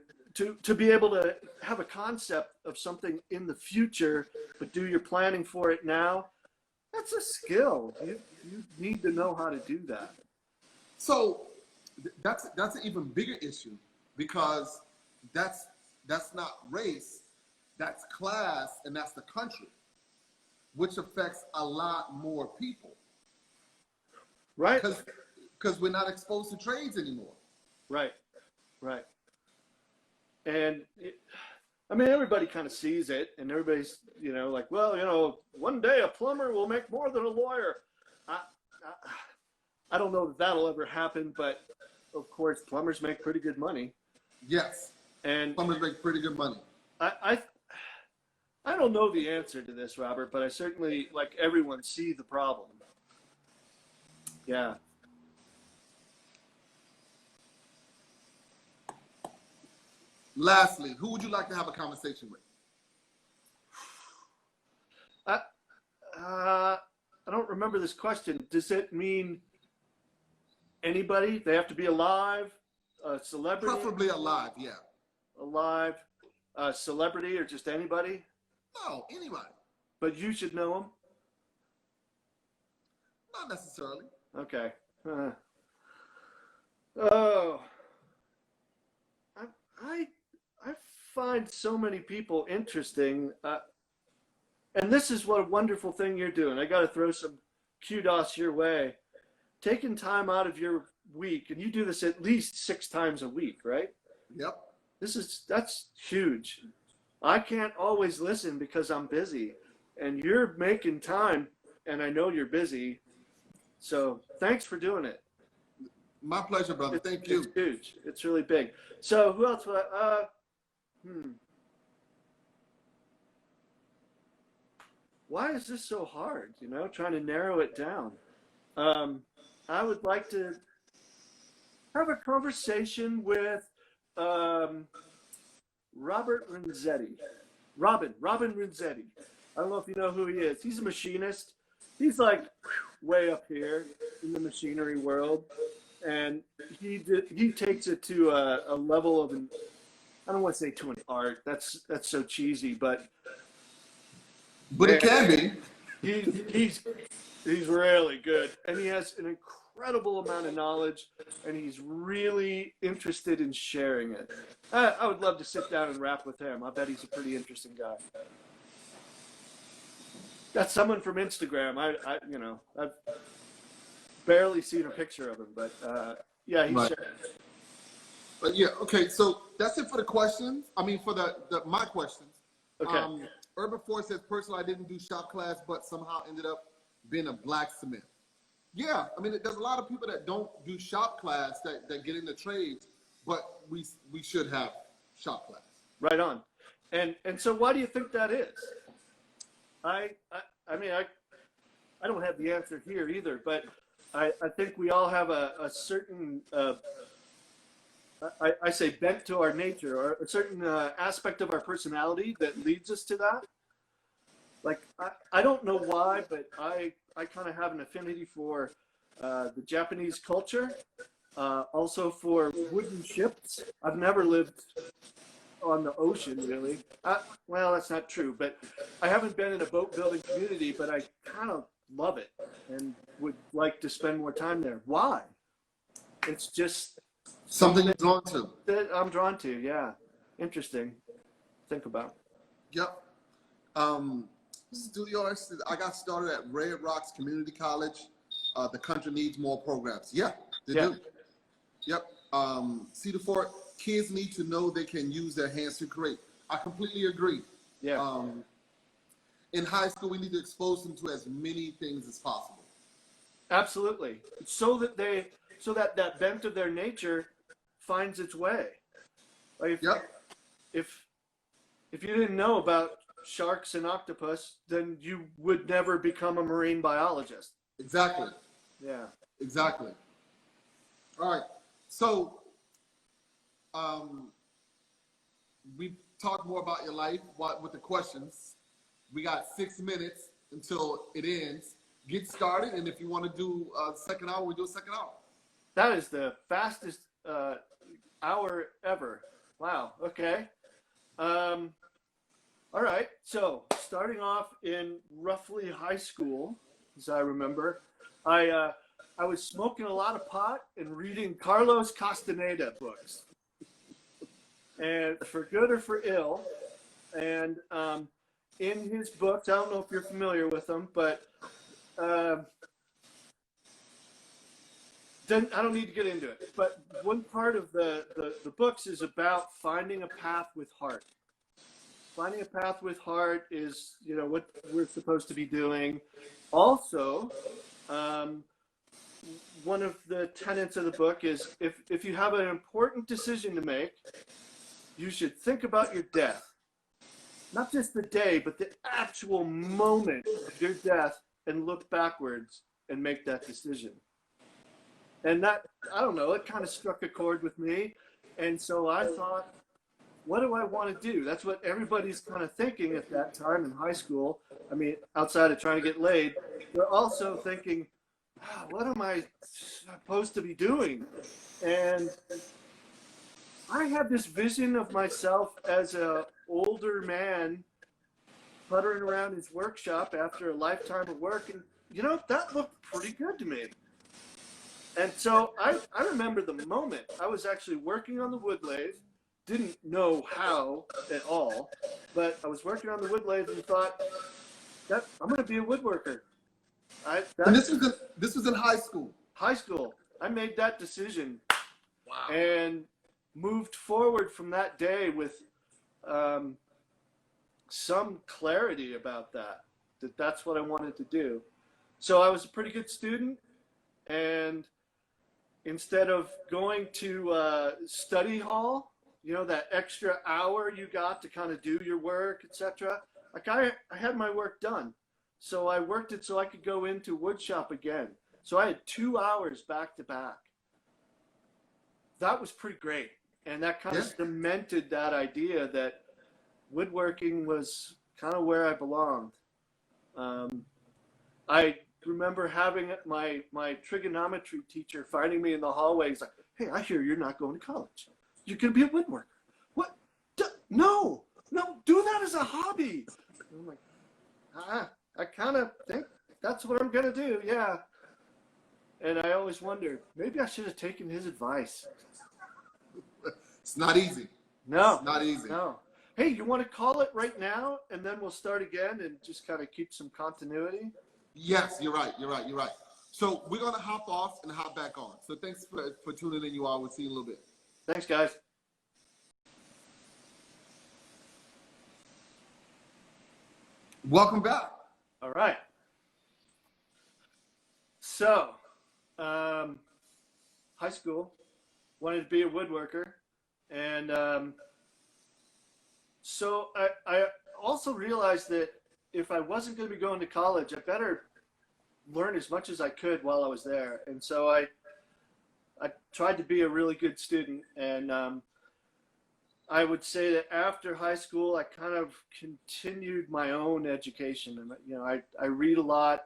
be able to have a concept of something in the future, but do your planning for it now. That's a skill. You need to know how to do that. So that's an even bigger issue, because that's not race, that's class, and that's the country, which affects a lot more people. Right. Because we're not exposed to trades anymore. Right. And I mean, everybody kind of sees it, and everybody's, you know, like, well, you know, one day a plumber will make more than a lawyer. I don't know that that'll ever happen, but of course, plumbers make pretty good money. Yes. And plumbers make pretty good money. I don't know the answer to this, Robert, but I certainly, like everyone, see the problem. Yeah. Lastly, who would you like to have a conversation with? I don't remember this question. Does it mean anybody? They have to be alive? A celebrity? Preferably alive, yeah. Alive. A celebrity, or just anybody? No, anybody. But you should know them? Not necessarily. Okay. Oh. I find so many people interesting. And this is what a wonderful thing you're doing. I got to throw some kudos your way. Taking time out of your week, and you do this at least 6 times a week, right? Yep. That's huge. I can't always listen because I'm busy, and you're making time, and I know you're busy. So thanks for doing it. My pleasure, brother. Thank you. It's huge. It's really big. So who else? Why is this so hard? You know, trying to narrow it down. I would like to have a conversation with Robin Renzetti. Robin Renzetti. I don't know if you know who he is. He's a machinist. He's like way up here in the machinery world, and he takes it to a level of I don't want to say to an art. That's so cheesy, but it can be. He's really good, and he has an incredible amount of knowledge, and he's really interested in sharing it. I would love to sit down and rap with him. I bet he's a pretty interesting guy. That's someone from Instagram. I've barely seen a picture of him, but yeah, he's right. sharing. Yeah, okay, so that's it for the questions. I mean, for my questions. Okay. Urban Force says, personally, I didn't do shop class, but somehow ended up being a blacksmith. Yeah, I mean, there's a lot of people that don't do shop class that get into trades, but we should have shop class. Right on. And so why do you think that is? I mean, I don't have the answer here either, but I think we all have a certain, I say bent to our nature, or a certain aspect of our personality that leads us to that. Like, I don't know why, but I kind of have an affinity for the Japanese culture, also for wooden ships. I've never lived on the ocean, really. Well, that's not true, but I haven't been in a boat building community, but I kind of love it and would like to spend more time there. Why? It's just something you're drawn to. That I'm drawn to, yeah. Interesting. Think about. Yep. Studio Arts, I got started at Red Rocks Community College. The country needs more programs. Yeah, they do. Yep. Cedar Fort, kids need to know they can use their hands to create. I completely agree. Yeah. In high school, we need to expose them to as many things as possible. Absolutely. So that that bent of their nature finds its way. Like if you didn't know about sharks and octopus, then you would never become a marine biologist. Exactly. Yeah. Exactly. All right. So, we talked more about your life with the questions. We got 6 minutes until it ends. Get started, and if you want to do a second hour, we do a second hour. That is the fastest hour ever. Wow. Okay. All right. So starting off in roughly high school, as I remember, I was smoking a lot of pot and reading Carlos Castaneda books, and for good or for ill. And in his books, I don't know if you're familiar with them, but I don't need to get into it. But one part of the books is about finding a path with heart. Finding a path with heart is, what we're supposed to be doing. Also, one of the tenets of the book is if you have an important decision to make, you should think about your death. Not just the day, but the actual moment of your death, and look backwards and make that decision. And that, I don't know, it kind of struck a chord with me. And so I thought, what do I want to do? That's what everybody's kind of thinking at that time in high school. I mean, outside of trying to get laid, they're also thinking, what am I supposed to be doing? And I had this vision of myself as an older man puttering around his workshop after a lifetime of work. And, that looked pretty good to me. And so I remember the moment I was actually working on the wood lathe, didn't know how at all, but I was working on the wood lathe and thought, that I'm going to be a woodworker. And this was in high school. High school. I made that decision. Wow. And moved forward from that day with some clarity about that's what I wanted to do. So I was a pretty good student, and instead of going to study hall, that extra hour you got to kind of do your work, etc., like I had my work done. So I worked it so I could go into wood shop again. So I had 2 hours back to back. That was pretty great. And that kind of cemented that idea that woodworking was kind of where I belonged. I remember having my trigonometry teacher finding me in the hallway. He's like, "Hey, I hear you're not going to college. You're going to be a woodworker." What? No, do that as a hobby. And I'm like, I kind of think that's what I'm going to do, yeah. And I always wondered, maybe I should have taken his advice. It's not easy. No. It's not easy. No. Hey, you want to call it right now, and then we'll start again and just kind of keep some continuity? Yes, you're right. So we're going to hop off and hop back on. So thanks for tuning in, you all. We'll see you in a little bit. Thanks, guys. Welcome back. All right. So, high school, wanted to be a woodworker. And so I also realized that if I wasn't going to be going to college, I better learn as much as I could while I was there. And so I tried to be a really good student. And I would say that after high school, I kind of continued my own education. And, you know, I read a lot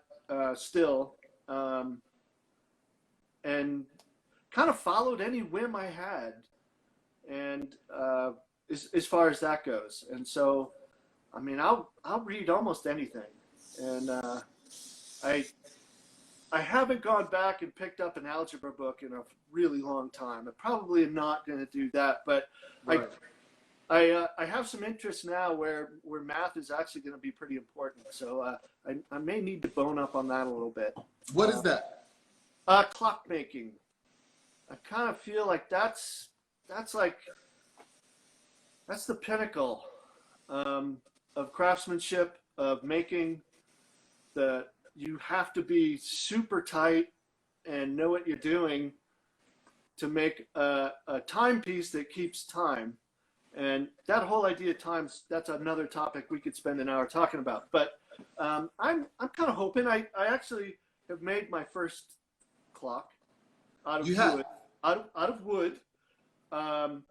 still, and kind of followed any whim I had. And as far as that goes. And so, I mean, I'll read almost anything. And I haven't gone back and picked up an algebra book in a really long time. I probably am not going to do that, but right. I have some interest now where math is actually going to be pretty important. So I may need to bone up on that a little bit. What is that? Clock making. I kind of feel like that's the pinnacle of craftsmanship, of making you have to be super tight and know what you're doing to make a timepiece that keeps time. And that whole idea of times, that's another topic we could spend an hour talking about. But I'm kind of hoping I actually have made my first clock out of wood. Out of wood. And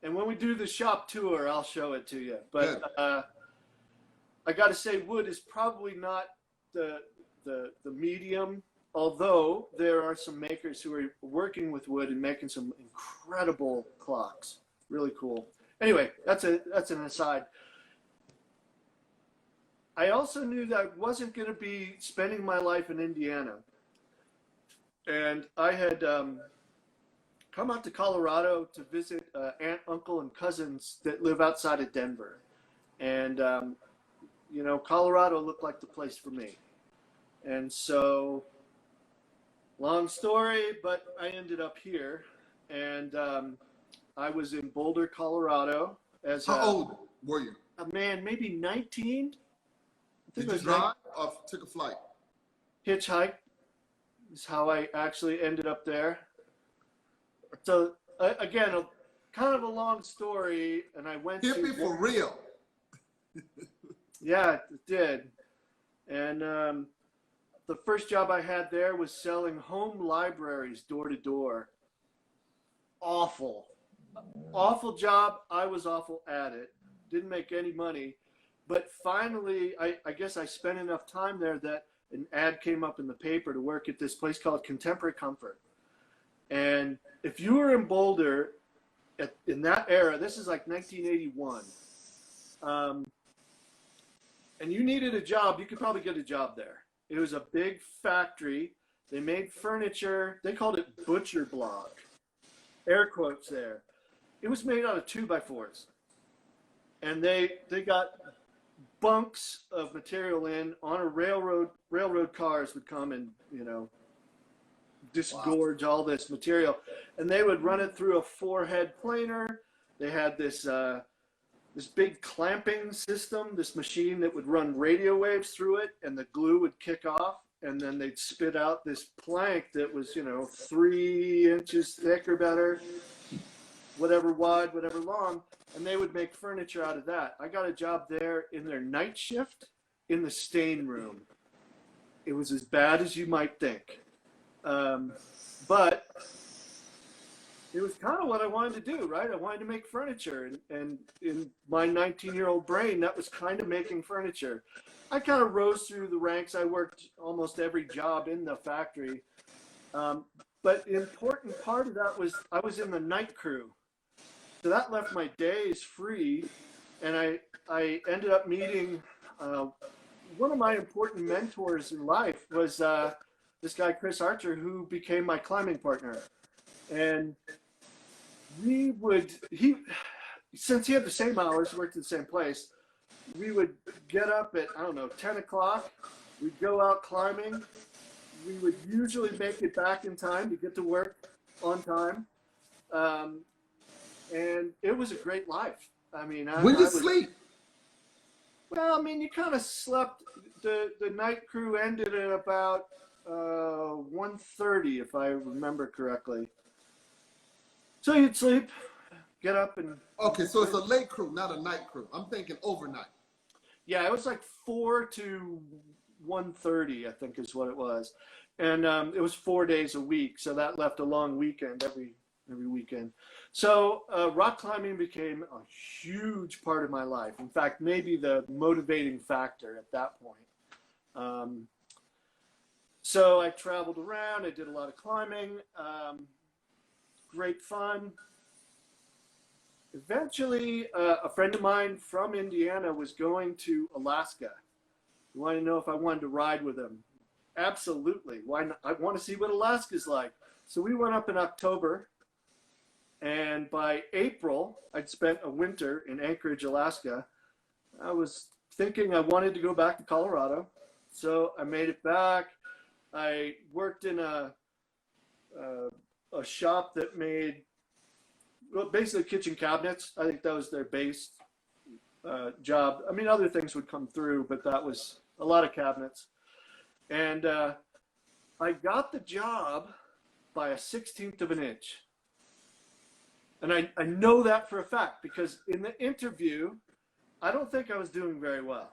when we do the shop tour, I'll show it to you. But I got to say, wood is probably not the medium, although there are some makers who are working with wood and making some incredible clocks. Really cool. Anyway, that's an aside. I also knew that I wasn't going to be spending my life in Indiana. And I had come out to Colorado to visit aunt, uncle, and cousins that live outside of Denver. And, you know, Colorado looked like the place for me. And so, long story, but I ended up here. And I was in Boulder, Colorado. How old were you? Man, maybe 19. Did you drive or took a flight? Hitchhike is how I actually ended up there. So again, kind of a long story, and I went Hippie for real. Yeah, it did. And the first job I had there was selling home libraries door to door. Awful job. I was awful at it. Didn't make any money. But finally, I guess I spent enough time there that an ad came up in the paper to work at this place called Contemporary Comfort. And if you were in Boulder in that era, this is like 1981, and you needed a job, you could probably get a job there. It was a big factory. They made furniture. They called it butcher block. Air quotes there. It was made out of 2x4s. And they got bunks of material in on a railroad. Railroad cars would come and, you know, disgorge all this material, and they would run it through a 4-head planer. They had this big clamping system, this machine that would run radio waves through it, and the glue would kick off, and then they'd spit out this plank that was, you know, 3 inches thick or better, whatever wide, whatever long, and they would make furniture out of that. I got a job there in their night shift in the stain room. It was as bad as you might think. But it was kind of what I wanted to do, right? I wanted to make furniture. And in my 19-year-old brain, that was kind of making furniture. I kind of rose through the ranks. I worked almost every job in the factory. But the important part of that was I was in the night crew. So that left my days free. And I ended up meeting one of my important mentors in life was this guy, Chris Archer, who became my climbing partner. And since he had the same hours, worked in the same place, we would get up at, 10 o'clock. We'd go out climbing. We would usually make it back in time to get to work on time. and it was a great life. I mean, when you sleep? Well, I mean, you kind of slept. The night crew ended at about 1:30, if I remember correctly. So you'd sleep, get up, and... Okay, so it's a late crew, not a night crew. I'm thinking overnight. Yeah, it was like 4 to 1:30, I think is what it was. And it was 4 days a week, so that left a long weekend every weekend. So rock climbing became a huge part of my life. In fact, maybe the motivating factor at that point. So I traveled around. I did a lot of climbing. Great fun. Eventually, a friend of mine from Indiana was going to Alaska. He wanted to know if I wanted to ride with him. Absolutely. Why not? I want to see what Alaska's like. So we went up in October. And by April, I'd spent a winter in Anchorage, Alaska. I was thinking I wanted to go back to Colorado. So I made it back. I worked in a shop that made, well, basically kitchen cabinets. I think that was their base job. I mean, other things would come through, but that was a lot of cabinets. And I got the job by a 16th of an inch. And I know that for a fact because in the interview, I don't think I was doing very well.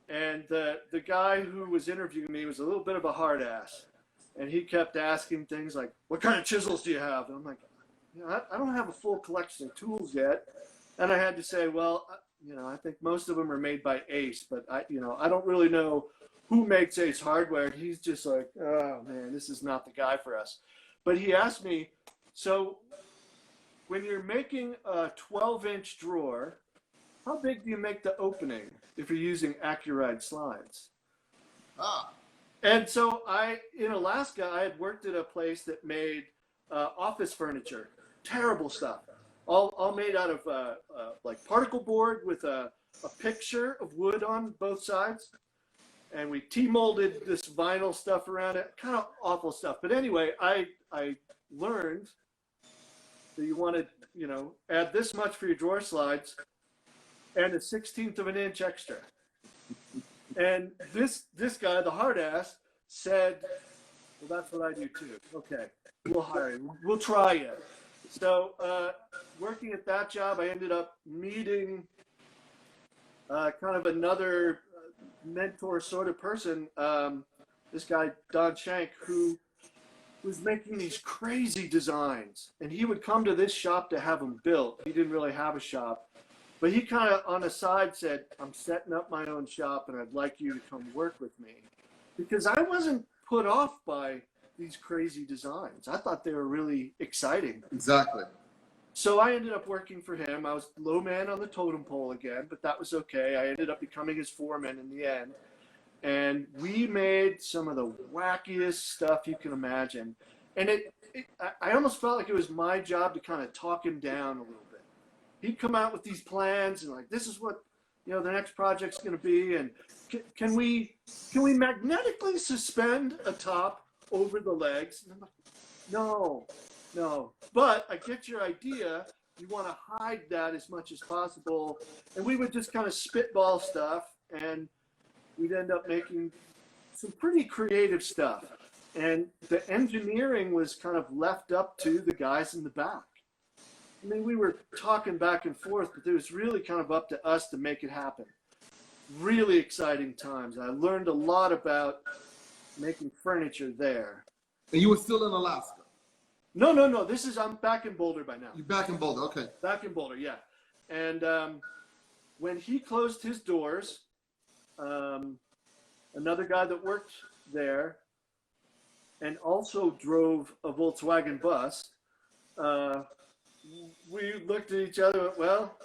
And the guy who was interviewing me was a little bit of a hard ass. And he kept asking things like, what kind of chisels do you have? And I'm like, you know, I don't have a full collection of tools yet. And I had to say, well, you know, I think most of them are made by Ace, but I don't really know who makes Ace hardware. And he's just like, oh man, this is not the guy for us. But he asked me, so when you're making a 12-inch drawer, how big do you make the opening if you're using Accuride slides? And so in Alaska, I had worked at a place that made office furniture, terrible stuff, all made out of like particle board with a picture of wood on both sides. And we T-molded this vinyl stuff around it, kind of awful stuff. But anyway, I learned that you want to, you know, add this much for your drawer slides and a 16th of an inch extra. And this guy, the hard ass, said, well, that's what I do too. Okay, we'll hire you. We'll try you. So working at that job, I ended up meeting kind of another mentor sort of person, this guy, Don Shank, who was making these crazy designs. And he would come to this shop to have them built. He didn't really have a shop. But he kind of on the side said, I'm setting up my own shop and I'd like you to come work with me. Because I wasn't put off by these crazy designs. I thought they were really exciting. Exactly. So I ended up working for him. I was low man on the totem pole again, but that was okay. I ended up becoming his foreman in the end. And we made some of the wackiest stuff you can imagine. And I almost felt like it was my job to kind of talk him down a little bit. He'd come out with these plans and like, this is what, you know, the next project's going to be. And can we magnetically suspend a top over the legs? And I'm like, no. But I get your idea. You want to hide that as much as possible. And we would just kind of spitball stuff and we'd end up making some pretty creative stuff. And the engineering was kind of left up to the guys in the back. I mean, we were talking back and forth, but it was really kind of up to us to make it happen. Really exciting times. I learned a lot about making furniture there. And you were still in Alaska? No. I'm back in Boulder by now. You're back in Boulder, okay. Back in Boulder, yeah. And when he closed his doors, another guy that worked there and also drove a Volkswagen bus, we looked at each other and went, well,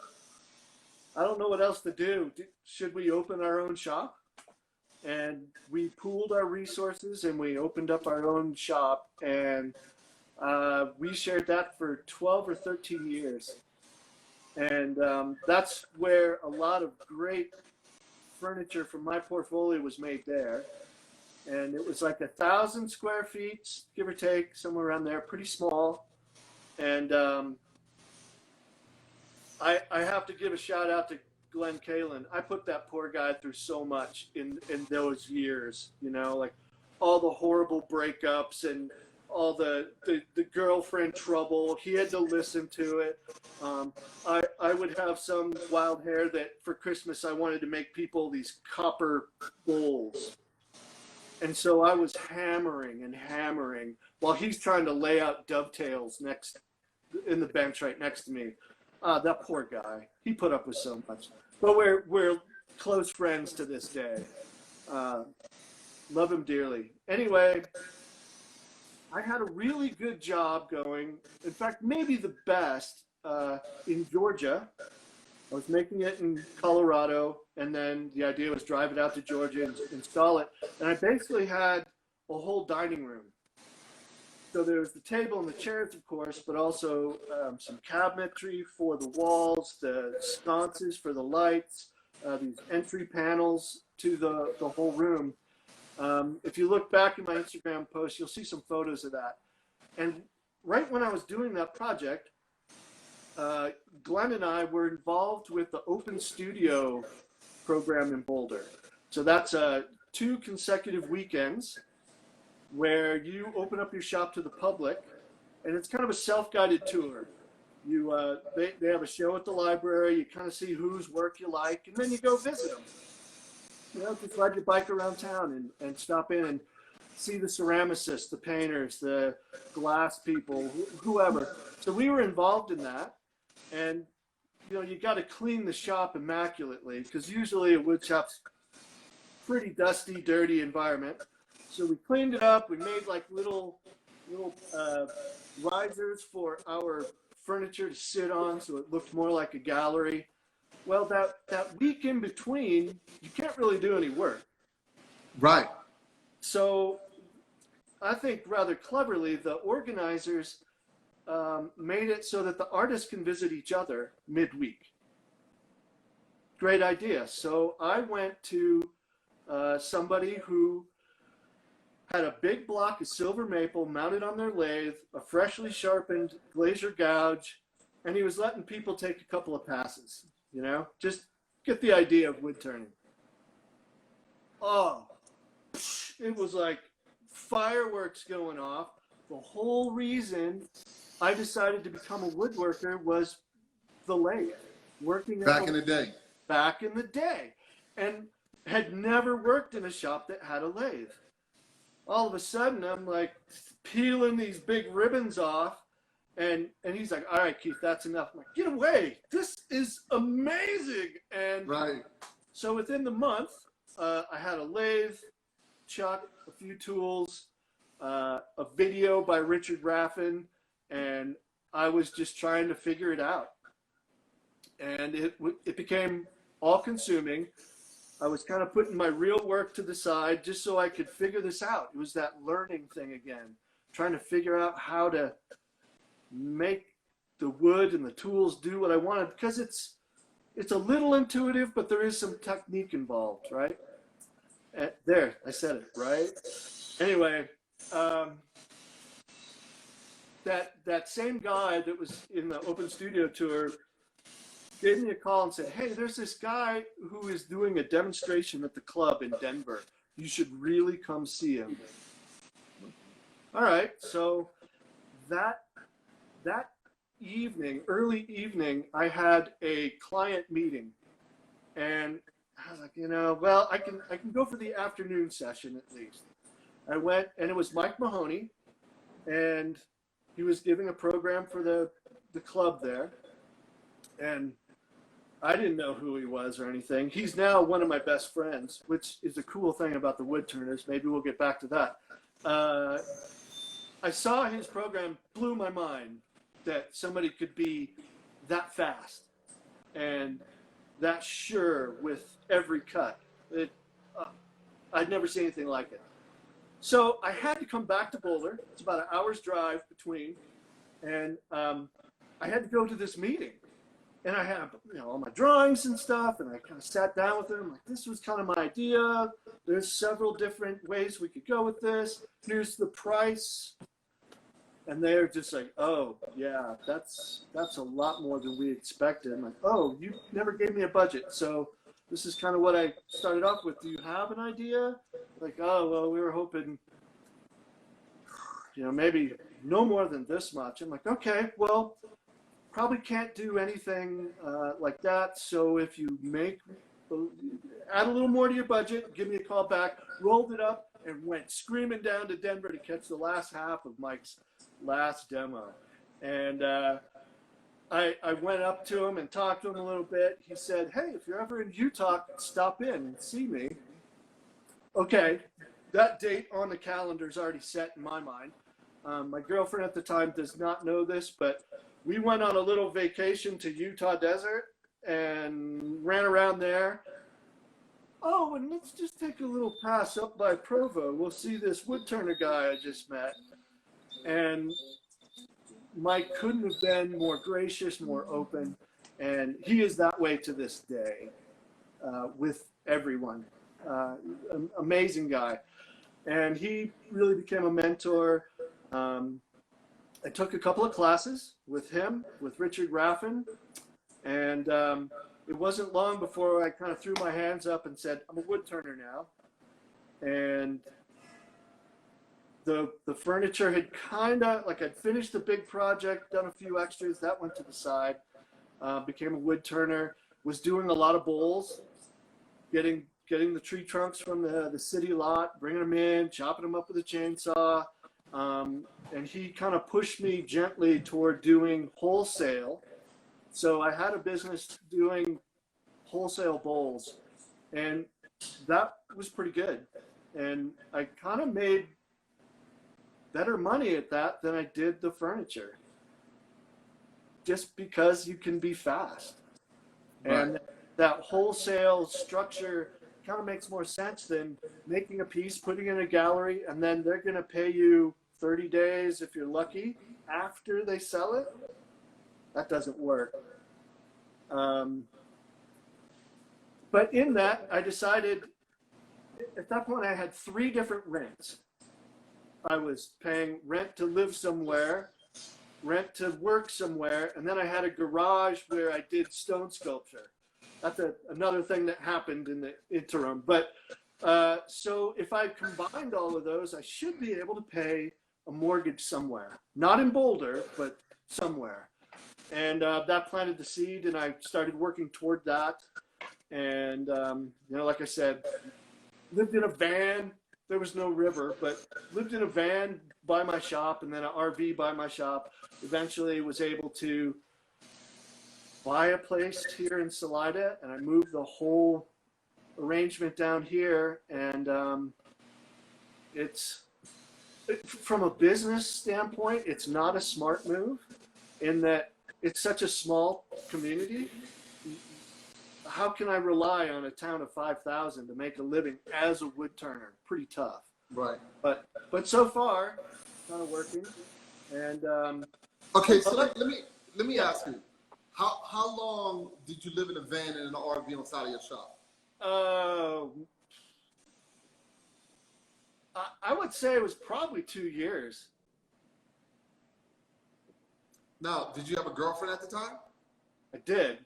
I don't know what else to do. Should we open our own shop? And we pooled our resources and we opened up our own shop. And we shared that for 12 or 13 years. And that's where a lot of great furniture from my portfolio was made there. And it was like 1,000 square feet, give or take, somewhere around there, pretty small. And I have to give a shout out to Glenn Kalin. I put that poor guy through so much in those years, you know, like all the horrible breakups and all the girlfriend trouble. He had to listen to it. I would have some wild hair that for Christmas I wanted to make people these copper bowls. And so I was hammering and hammering while he's trying to lay out dovetails in the bench right next to me. That poor guy. He put up with so much. But we're close friends to this day. Love him dearly. Anyway, I had a really good job going. In fact, maybe the best in Georgia. I was making it in Colorado, and then the idea was drive it out to Georgia and install it. And I basically had a whole dining room. So there was the table and the chairs, of course, but also some cabinetry for the walls, the sconces for the lights, these entry panels to the whole room. If you look back in my Instagram post, you'll see some photos of that. And right when I was doing that project, Glenn and I were involved with the Open Studio program in Boulder. So that's 2 consecutive weekends where you open up your shop to the public, and it's kind of a self-guided tour. They have a show at the library. You kind of see whose work you like, and then you go visit them. You know, just ride your bike around town and stop in and see the ceramicists, the painters, the glass people, whoever. So we were involved in that, and you know, you got to clean the shop immaculately because usually a wood shop's pretty dusty, dirty environment. So we cleaned it up. We made like little risers for our furniture to sit on, so it looked more like a gallery. Well, that week in between, you can't really do any work. Right. So I think rather cleverly, the organizers made it so that the artists can visit each other midweek. Great idea. So I went to somebody who had a big block of silver maple mounted on their lathe, a freshly sharpened glazier gouge, and he was letting people take a couple of passes, you know, just get the idea of wood turning. Oh, it was like fireworks going off. The whole reason I decided to become a woodworker was the lathe, working back in the day. Back in the day, and had never worked in a shop that had a lathe. All of a sudden, I'm like peeling these big ribbons off, and he's like, "All right, Keith, that's enough." I'm like, "Get away! This is amazing!" And right. So within the month, I had a lathe, chuck, a few tools, a video by Richard Raffin, and I was just trying to figure it out. And it became all-consuming. I was kind of putting my real work to the side just so I could figure this out. It was that learning thing again, trying to figure out how to make the wood and the tools do what I wanted, because it's a little intuitive, but there is some technique involved, right? There, I said it, right? Anyway, that same guy that was in the Open Studio tour gave me a call and said, "Hey, there's this guy who is doing a demonstration at the club in Denver. You should really come see him." All right, so that evening, early evening, I had a client meeting, and I was like, you know, well, I can go for the afternoon session at least. I went, and it was Mike Mahoney, and he was giving a program for the club there, and I didn't know who he was or anything. He's now one of my best friends, which is a cool thing about the wood turners. Maybe we'll get back to that. I saw his program, blew my mind that somebody could be that fast and that sure with every cut. I'd never seen anything like it. So I had to come back to Boulder. It's about an hour's drive between, and I had to go to this meeting. And I had, you know, all my drawings and stuff, and I kind of sat down with him. Like, this was kind of my idea. There's several different ways we could go with this. Here's the price. And they're just like, oh, yeah, that's a lot more than we expected. I'm like, oh, you never gave me a budget. So this is kind of what I started off with. Do you have an idea? Like, oh, well, we were hoping, maybe no more than this much. I'm like, okay, well, probably can't do anything like that. So if you add a little more to your budget, give me a call back. Rolled it up and went screaming down to Denver to catch the last half of Mike's last demo. And I went up to him and talked to him a little bit. He said, hey, if you're ever in Utah, stop in and see me. Okay, that date on the calendar is already set in my mind. My girlfriend at the time does not know this, but we went on a little vacation to Utah desert and ran around there. Oh, and let's just take a little pass up by Provo. We'll see this woodturner guy I just met. And Mike couldn't have been more gracious, more open. And he is that way to this day with everyone. Amazing guy. And he really became a mentor. I took a couple of classes with him, with Richard Raffin. And it wasn't long before I kind of threw my hands up and said, I'm a woodturner now. And the furniture had kind of, like I'd finished the big project, done a few extras, that went to the side, became a woodturner, was doing a lot of bowls, getting the tree trunks from the city lot, bringing them in, chopping them up with a chainsaw. And he kind of pushed me gently toward doing wholesale. So I had a business doing wholesale bowls, and that was pretty good. And I kind of made better money at that than I did the furniture, just because you can be fast. Right. And that wholesale structure kind of makes more sense than making a piece, putting it in a gallery, and then they're going to pay you 30 days, if you're lucky, after they sell it. That doesn't work. But in that, I decided, at that point I had 3 different rents. I was paying rent to live somewhere, rent to work somewhere, and then I had a garage where I did stone sculpture. That's another thing that happened in the interim. But so if I combined all of those, I should be able to pay a mortgage somewhere. Not in Boulder, but somewhere. And that planted the seed, and I started working toward that. And, like I said, lived in a van. There was no river, but lived in a van by my shop and then an RV by my shop. Eventually was able to buy a place here in Salida, and I moved the whole arrangement down here. And from a business standpoint, it's not a smart move in that it's such a small community. How can I rely on a town of 5,000 to make a living as a woodturner? Pretty tough. Right. But so far, kind of working. And okay, so let me ask you, how long did you live in a van and an RV on the side of your shop? I would say it was probably 2 years. Now, did you have a girlfriend at the time? I did.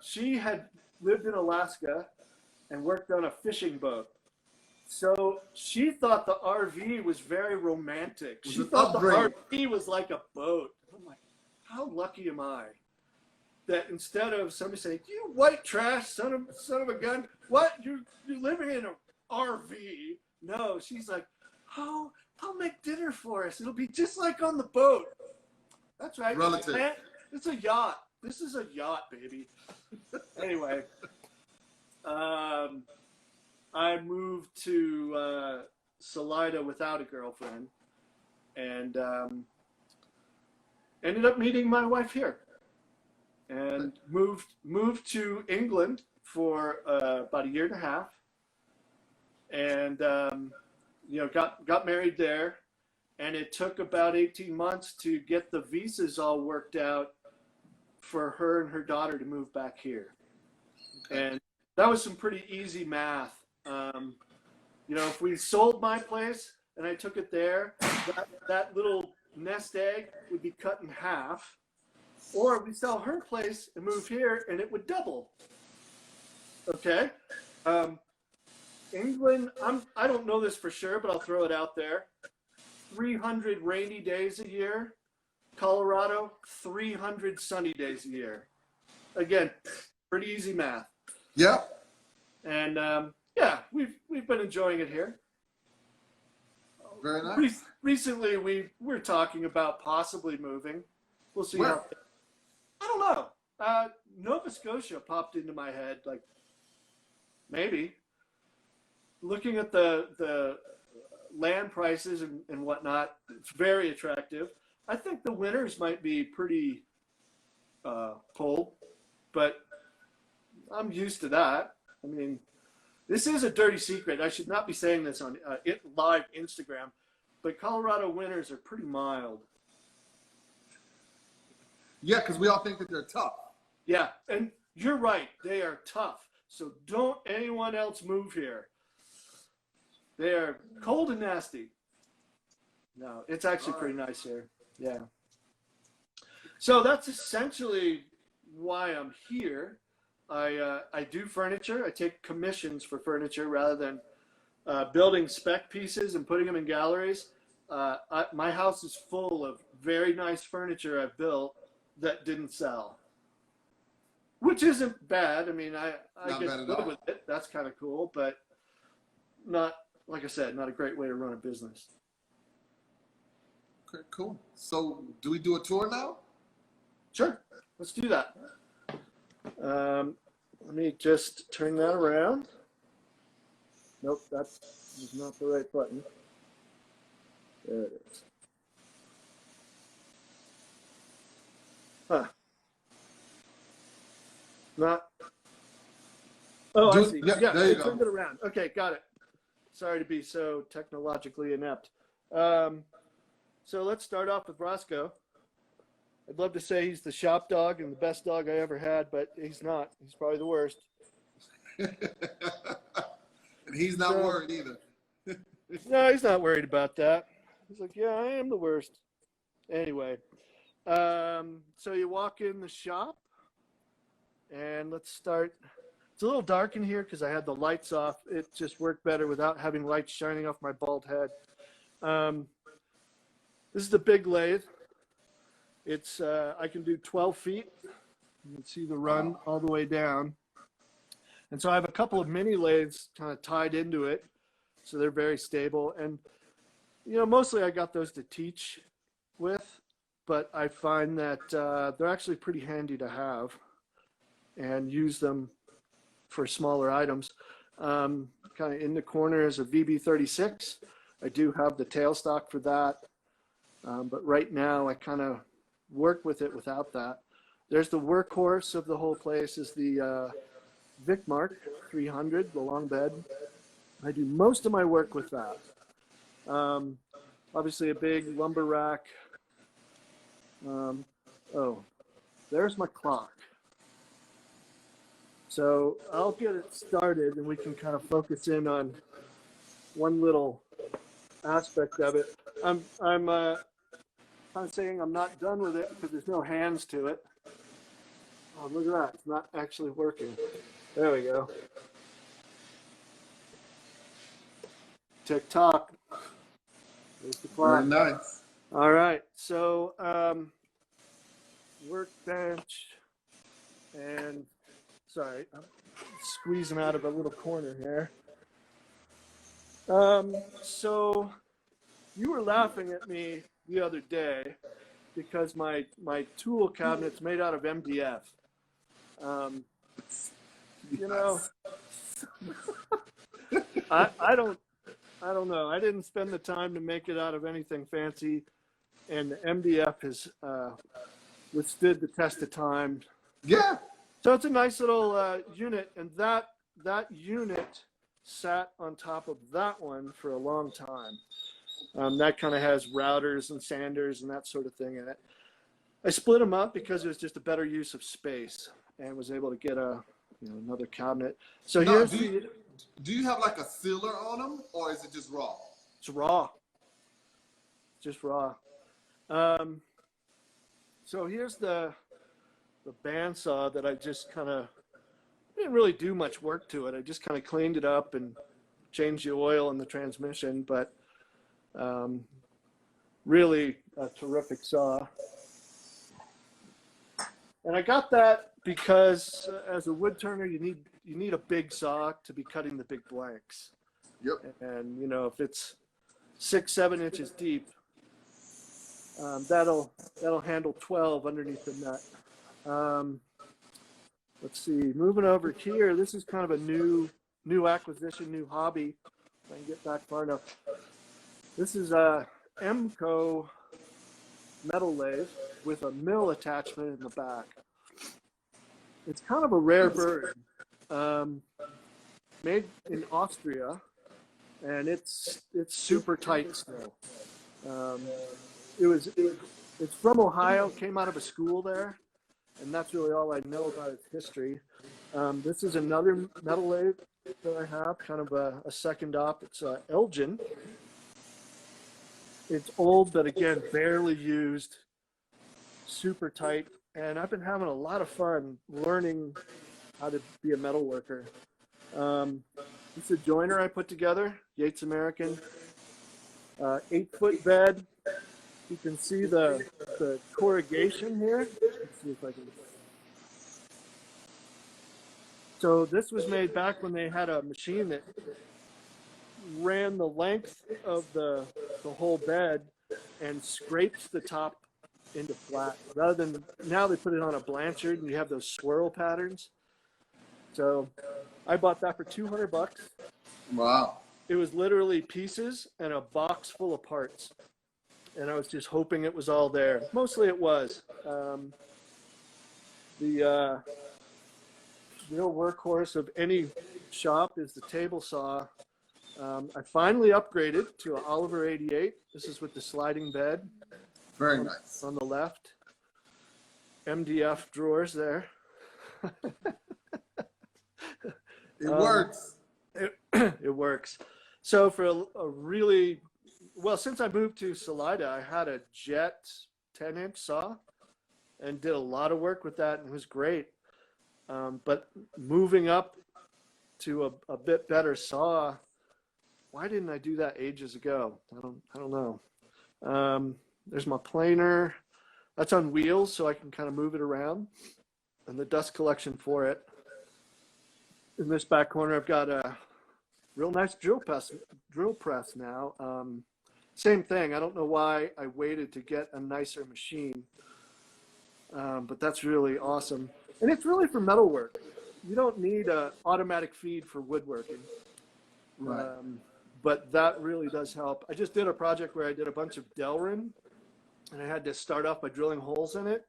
She had lived in Alaska and worked on a fishing boat. So she thought the RV was very romantic. She thought the RV was like a boat. I'm like, how lucky am I that instead of somebody saying, you white trash, son of a gun, what? You're living in an RV? No, she's like, oh, I'll make dinner for us. It'll be just like on the boat. That's right. Relative. It's a yacht. This is a yacht, baby. Anyway, I moved to Salida without a girlfriend, and ended up meeting my wife here, and moved to England for about 1.5 years, and got married there. And it took about 18 months to get the visas all worked out for her and her daughter to move back here. And that was some pretty easy math. If we sold my place, and I took it there, that little nest egg would be cut in half. Or we sell her place and move here, and it would double. Okay? England, I don't know this for sure, but I'll throw it out there. 300 rainy days a year. Colorado, 300 sunny days a year. Again, pretty easy math. Yeah. And yeah, we've been enjoying it here. Very nice. Recently, we're talking about possibly moving. We'll see Where? how. I don't know. Nova Scotia popped into my head, like maybe. Looking at the land prices and whatnot, it's very attractive. I think the winters might be pretty cold, but I'm used to that. I mean, this is a dirty secret. I should not be saying this on live Instagram, but Colorado winters are pretty mild. Yeah, because we all think that they're tough. Yeah, and you're right. They are tough. So don't anyone else move here. They are cold and nasty. No, it's actually pretty nice here. Yeah. So that's essentially why I'm here. I do furniture. I take commissions for furniture rather than building spec pieces and putting them in galleries. My house is full of very nice furniture I've built that didn't sell, which isn't bad. I mean, I get to live with it. That's kind of cool, but not, like I said, not a great way to run a business. Okay, cool. So do we do a tour now? Sure. Let's do that. Let me just turn that around. Nope, that's not the right button. There it is. Huh. Not. Oh, I see. Yeah, there you go. Turned it around. Okay, got it. Sorry to be so technologically inept. So let's start off with Roscoe. I'd love to say he's the shop dog and the best dog I ever had, but he's not. He's probably the worst. And he's not worried either. No, he's not worried about that. He's like, yeah, I am the worst. Anyway, so you walk in the shop, and let's start. It's a little dark in here because I had the lights off. It just worked better without having lights shining off my bald head. This is the big lathe. It's I can do 12 feet. You can see the run all the way down. And so I have a couple of mini lathes kind of tied into it. So they're very stable. And, you know, mostly I got those to teach with, but I find that they're actually pretty handy to have and use them for smaller items. Kind of in the corner is a VB36. I do have the tailstock for that. But right now I kind of work with it without that. There's the workhorse of the whole place is the Vic Mark 300, the long bed. I do most of my work with that. Obviously a big lumber rack. Oh, there's my clock. So I'll get it started and we can kind of focus in on one little aspect of it. I'm kind of saying I'm not done with it because there's no hands to it. Oh, look at that. It's not actually working. There we go. Tick-tock. There's the clock. Very nice. All right. So workbench. And, sorry, I'm squeezing out of a little corner here. So you were laughing at me the other day because my tool cabinet's made out of MDF. You know, I don't know. I didn't spend the time to make it out of anything fancy, and the MDF has withstood the test of time. Yeah. So it's a nice little unit, and that unit sat on top of that one for a long time. That kind of has routers and sanders and that sort of thing in it. I split them up because it was just a better use of space, and was able to get another cabinet. So now, here's do you have like a sealer on them, or is it just raw? It's raw. just raw. So here's the bandsaw that I just kind of didn't really do much work to it. I just kind of cleaned it up and changed the oil in the transmission, but really a terrific saw. And I got that because as a wood turner, you need a big saw to be cutting the big blanks. Yep. And you know, if it's 6-7 inches deep, that'll handle 12 underneath the nut. Let's see. Moving over here, this is kind of a new acquisition, new hobby. If I can get back far enough. This is a Emco metal lathe with a mill attachment in the back. It's kind of a rare bird, made in Austria, and it's super tight still. It's from Ohio, came out of a school there, and that's really all I know about its history. This is another metal lathe that I have, kind of a second op. It's Elgin. It's old, but again, barely used, super tight, and I've been having a lot of fun learning how to be a metal worker. It's a joiner I put together, Yates American, 8-foot bed. You can see the corrugation here. Let's see if I can. So this was made back when they had a machine that ran the length of the whole bed and scraped the top into flat. Rather than, now they put it on a Blanchard and you have those swirl patterns. So I bought that for $200. Wow. It was literally pieces and a box full of parts. And I was just hoping it was all there. Mostly it was. The real workhorse of any shop is the table saw. I finally upgraded to an Oliver 88. This is with the sliding bed. Very nice. On the left. MDF drawers there. It works. It works. So for a really, well, since I moved to Salida, I had a Jet 10-inch saw and did a lot of work with that, and it was great. But moving up to a bit better saw, why didn't I do that ages ago? I don't know. There's my planer. That's on wheels, so I can kind of move it around, and the dust collection for it. In this back corner, I've got a real nice drill press now. Same thing. I don't know why I waited to get a nicer machine, but that's really awesome. And it's really for metalwork. You don't need an automatic feed for woodworking. Right. But that really does help. I just did a project where I did a bunch of Delrin, and I had to start off by drilling holes in it.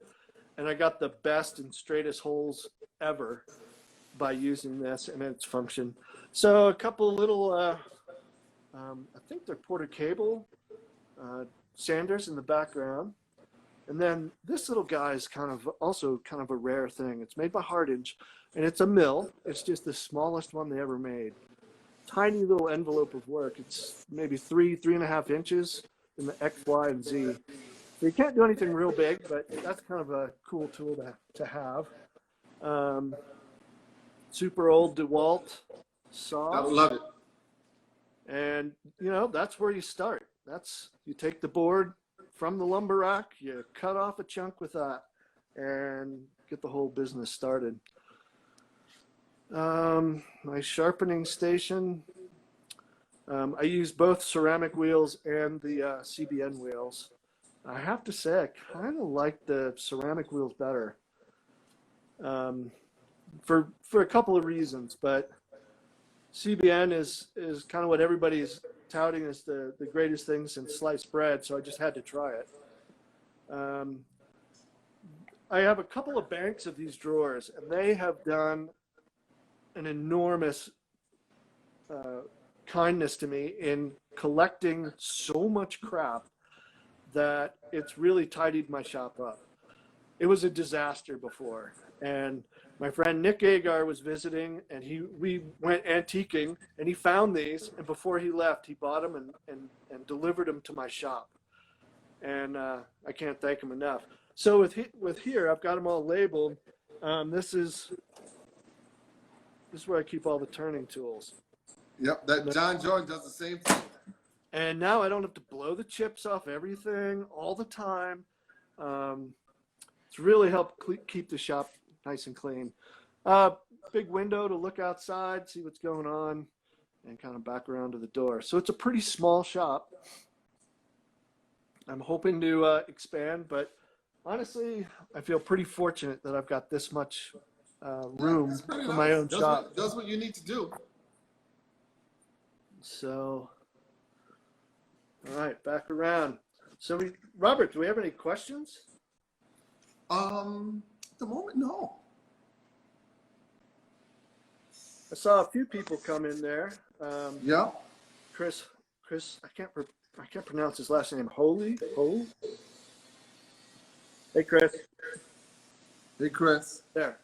And I got the best and straightest holes ever by using this and its function. So a couple little, I think they're Porter Cable sanders in the background. And then this little guy is also kind of a rare thing. It's made by Hardinge, and it's a mill. It's just the smallest one they ever made. Tiny little envelope of work. It's maybe 3.5 inches in the X, Y, and Z. So you can't do anything real big, but that's kind of a cool tool to have. Super old DeWalt saw. I love it. And, you know, that's where you start. You take the board from the lumber rack, you cut off a chunk with that, and get the whole business started. My sharpening station, I use both ceramic wheels and the CBN wheels. I have to say, I kind of like the ceramic wheels better. For a couple of reasons, but CBN is kind of what everybody's touting as the greatest thing since sliced bread, so I just had to try it. I have a couple of banks of these drawers, and they have done an enormous kindness to me in collecting so much crap that it's really tidied my shop up. It was a disaster before, and my friend Nick Agar was visiting, and we went antiquing, and he found these, and before he left, he bought them and delivered them to my shop. and I can't thank him enough. So with here, I've got them all labeled. This is where I keep all the turning tools. Yep, that John Jordan does the same thing. And now I don't have to blow the chips off everything all the time. It's really helped keep the shop nice and clean. Big window to look outside, see what's going on, and kind of back around to the door. So it's a pretty small shop. I'm hoping to expand, but honestly, I feel pretty fortunate that I've got this much room for my own shop. Does what you need to do. So, all right, back around. So, Robert, do we have any questions? At the moment, no. I saw a few people come in there. Yeah. Chris, I can't pronounce his last name. Holy. Hey, Chris. Hey, Chris. There.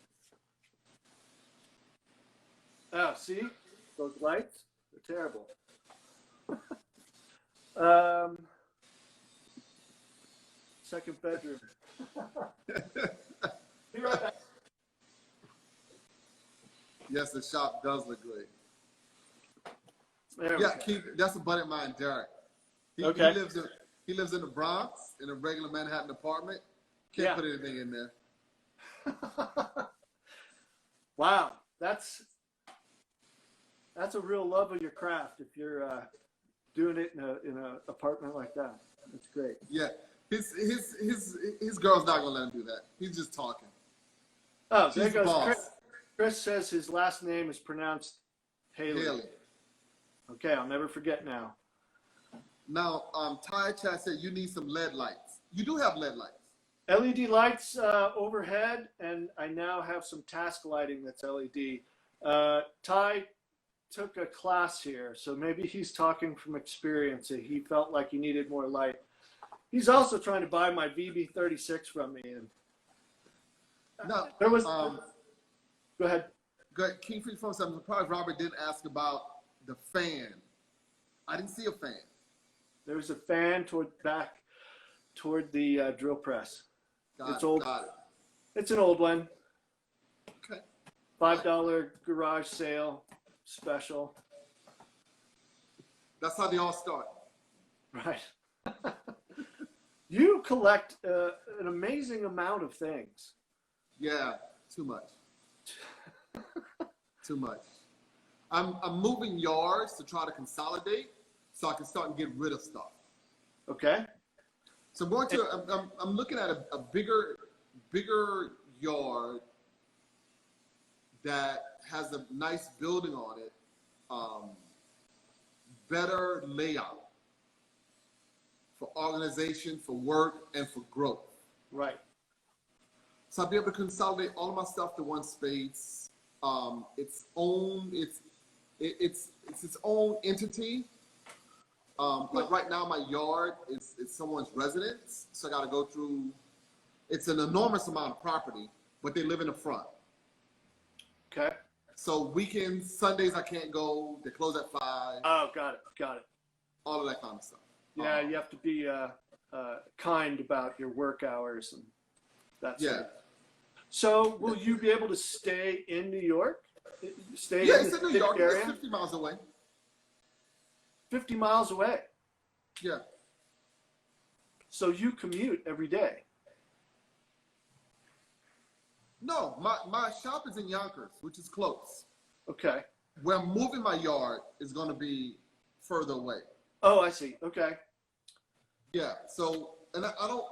Oh, see those lights? They're terrible. Second bedroom. Be right back. Yes, the shop does look great. There Yeah, Keith, that's a buddy of mine, Derek. Okay. He lives in the Bronx in a regular Manhattan apartment. Can't put anything in there. Wow, that's a real love of your craft if you're doing it in a apartment like that. That's great. Yeah, his girl's not gonna let him do that. He's just talking. Oh, She's there the goes boss. Chris says his last name is pronounced Haley. Okay, I'll never forget now. Now, Ty Chat said you need some LED lights. You do have LED lights. LED lights overhead, and I now have some task lighting that's LED. Ty took a class here, so maybe he's talking from experience. He felt like he needed more light. He's also trying to buy my VB36 from me. And No, there was. Go ahead. Good. King Free Phone said, I'm surprised Robert didn't ask about the fan. I didn't see a fan. There was a fan toward the drill press. It's old. Got it. It's an old one. Okay. $5 garage sale special. That's how they all start. Right. You collect an amazing amount of things. Yeah, too much. Too much. I'm moving yards to try to consolidate so I can start and get rid of stuff. Okay. So I'm looking at a bigger yard that has a nice building on it, better layout for organization, for work, and for growth. Right. So I'll be able to consolidate all of my stuff to one space. It's its own entity. Like right now, my yard is someone's residence, so I got to go through. It's an enormous amount of property, but they live in the front. Okay. So weekends, Sundays, I can't go. They close at 5. Oh, got it. All of that kind of stuff. Yeah, you have to be kind about your work hours and that sort of. So, will you be able to stay in New York? Stay in it's the in New York. area? It's 50 miles away. 50 miles away. Yeah. So you commute every day? No, my shop is in Yonkers, which is close. Okay. Where I'm moving my yard is going to be further away. Oh, I see. Okay. Yeah. So, and I don't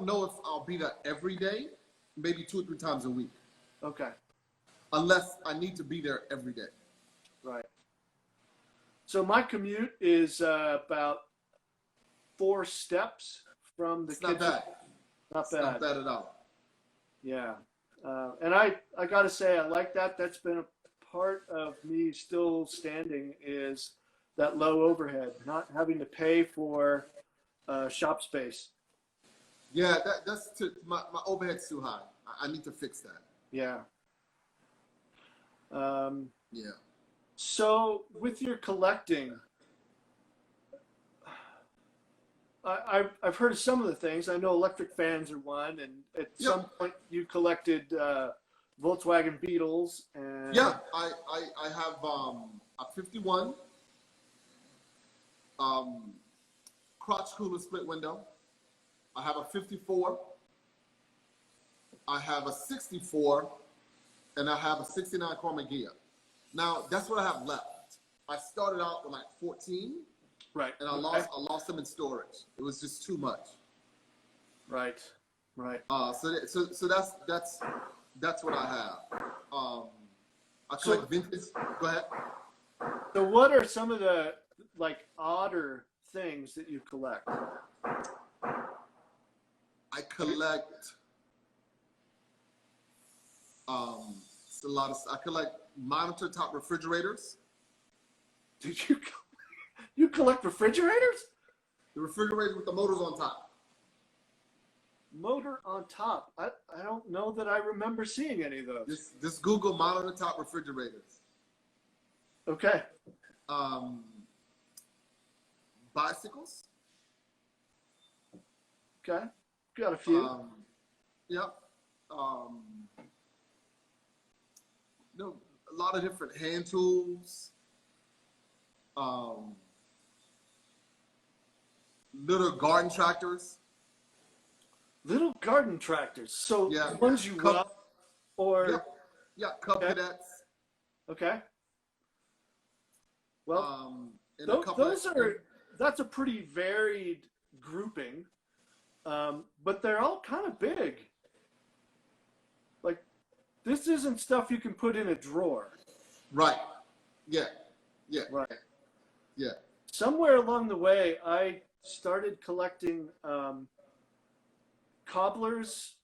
know if I'll be there every day. Maybe 2 or 3 times a week. Okay. Unless I need to be there every day. Right. So my commute is about 4 steps from the It's not bad. Not It's bad. not bad at all. Yeah. And I got to say, I like that. That's been a part of me still standing is that low overhead, not having to pay for shop space. Yeah, that's my overhead's too high. I need to fix that. Yeah. Yeah. So with your collecting, I've heard of some of the things. I know electric fans are one, and at some point you collected Volkswagen Beetles. And Yeah, I have a 51 crotch cooler split window. I have a 54. I have a 64, and I have a 69 Chroma Gia. Now that's what I have left. I started out with like 14. Right. And I lost them in storage. It was just too much. Right. So that's what I have. I collect vintage. Go ahead. So what are some of the like odder things that you collect? I collect it's a lot of. I collect monitor top refrigerators. Did you collect refrigerators? The refrigerators with the motors on top. Motor on top. I don't know that I remember seeing any of those. This Google monitor top refrigerators. Okay. Bicycles. Okay. Got a few. Yep. A lot of different hand tools. Little garden tractors. Little garden tractors. So Yeah. ones you rub or Cub Cadets. Okay. Well, those that's a pretty varied grouping, but they're all kind of big. Like, this isn't stuff you can put in a drawer. Right. Yeah. Right. Yeah. Somewhere along the way, I started collecting cobblers,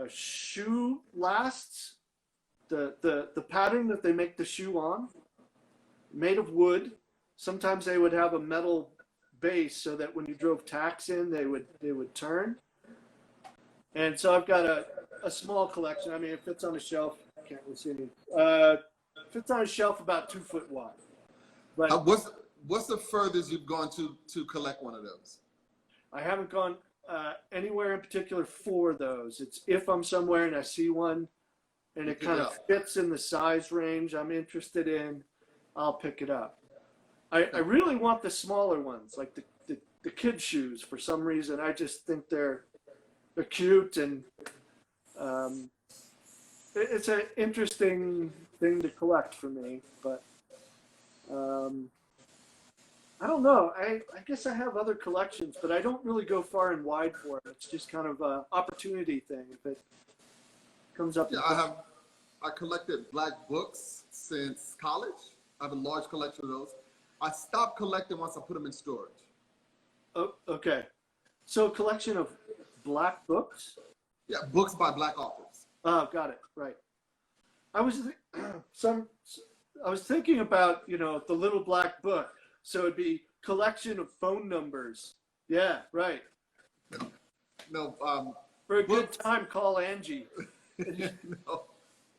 shoe lasts, the pattern that they make the shoe on, made of wood. Sometimes they would have a metal base so that when you drove tacks in, they would turn. And so I've got a small collection. I mean, it fits on a shelf. I can't really see any. Fits on a shelf about 2 foot wide. But what's the furthest you've gone to collect one of those? I haven't gone anywhere in particular for those. It's if I'm somewhere and I see one and it kind of fits in the size range I'm interested in, I'll pick it up. I really want the smaller ones, like the kid shoes. For some reason, I just think they're cute, and it's an interesting thing to collect for me. But I don't know. I guess I have other collections, but I don't really go far and wide for it. It's just kind of an opportunity thing. If it comes up. Yeah, I collected black books since college. I have a large collection of those. I stopped collecting once I put them in storage. Oh, okay. So a collection of black books? Yeah, books by black authors. Oh, got it. Right. I was thinking about, the little black book. So it'd be collection of phone numbers. Yeah, right. No. For a good time, call Angie.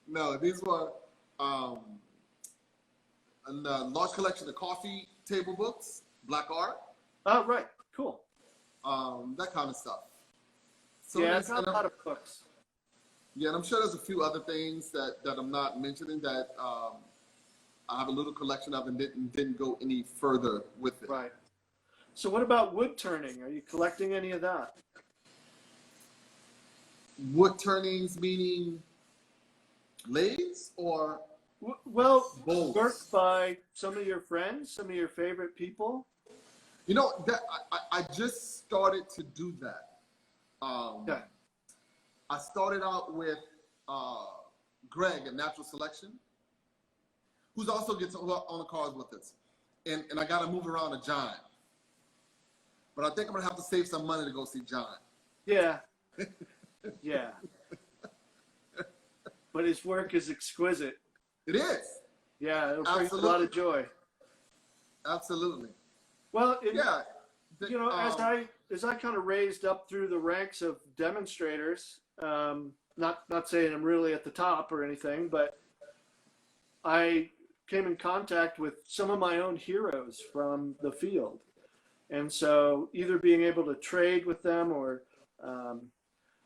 No, these were a large collection of coffee table books, black art. Oh, right. Cool. That kind of stuff. So yeah, it's not a lot of books. Yeah, and I'm sure there's a few other things that I'm not mentioning that I have a little collection of and didn't go any further with it. Right. So what about wood turning? Are you collecting any of that? Wood turnings meaning lathes or well, bowls? Work by some of your friends, some of your favorite people? That I just started to do that. Okay. I started out with Greg at Natural Selection, who's also gets on the cars with us. And I got to move around to John. But I think I'm going to have to save some money to go see John. Yeah. Yeah. But his work is exquisite. It is. Yeah, it'll bring a lot of joy. Absolutely. Well, yeah. As I kind of raised up through the ranks of demonstrators, not saying I'm really at the top or anything, but I came in contact with some of my own heroes from the field. And so either being able to trade with them or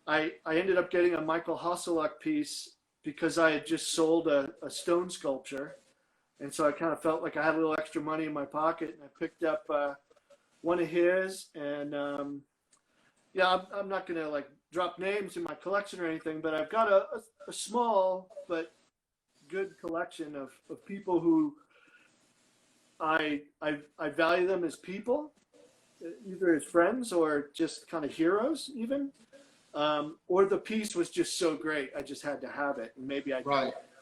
I ended up getting a Michael Hasseluk piece because I had just sold a stone sculpture. And so I kind of felt like I had a little extra money in my pocket, and I picked up one of his. And yeah, I'm not going to like drop names in my collection or anything, but I've got a small but good collection of people who I value them as people, either as friends or just kind of heroes even. Or the piece was just so great, I just had to have it. And maybe I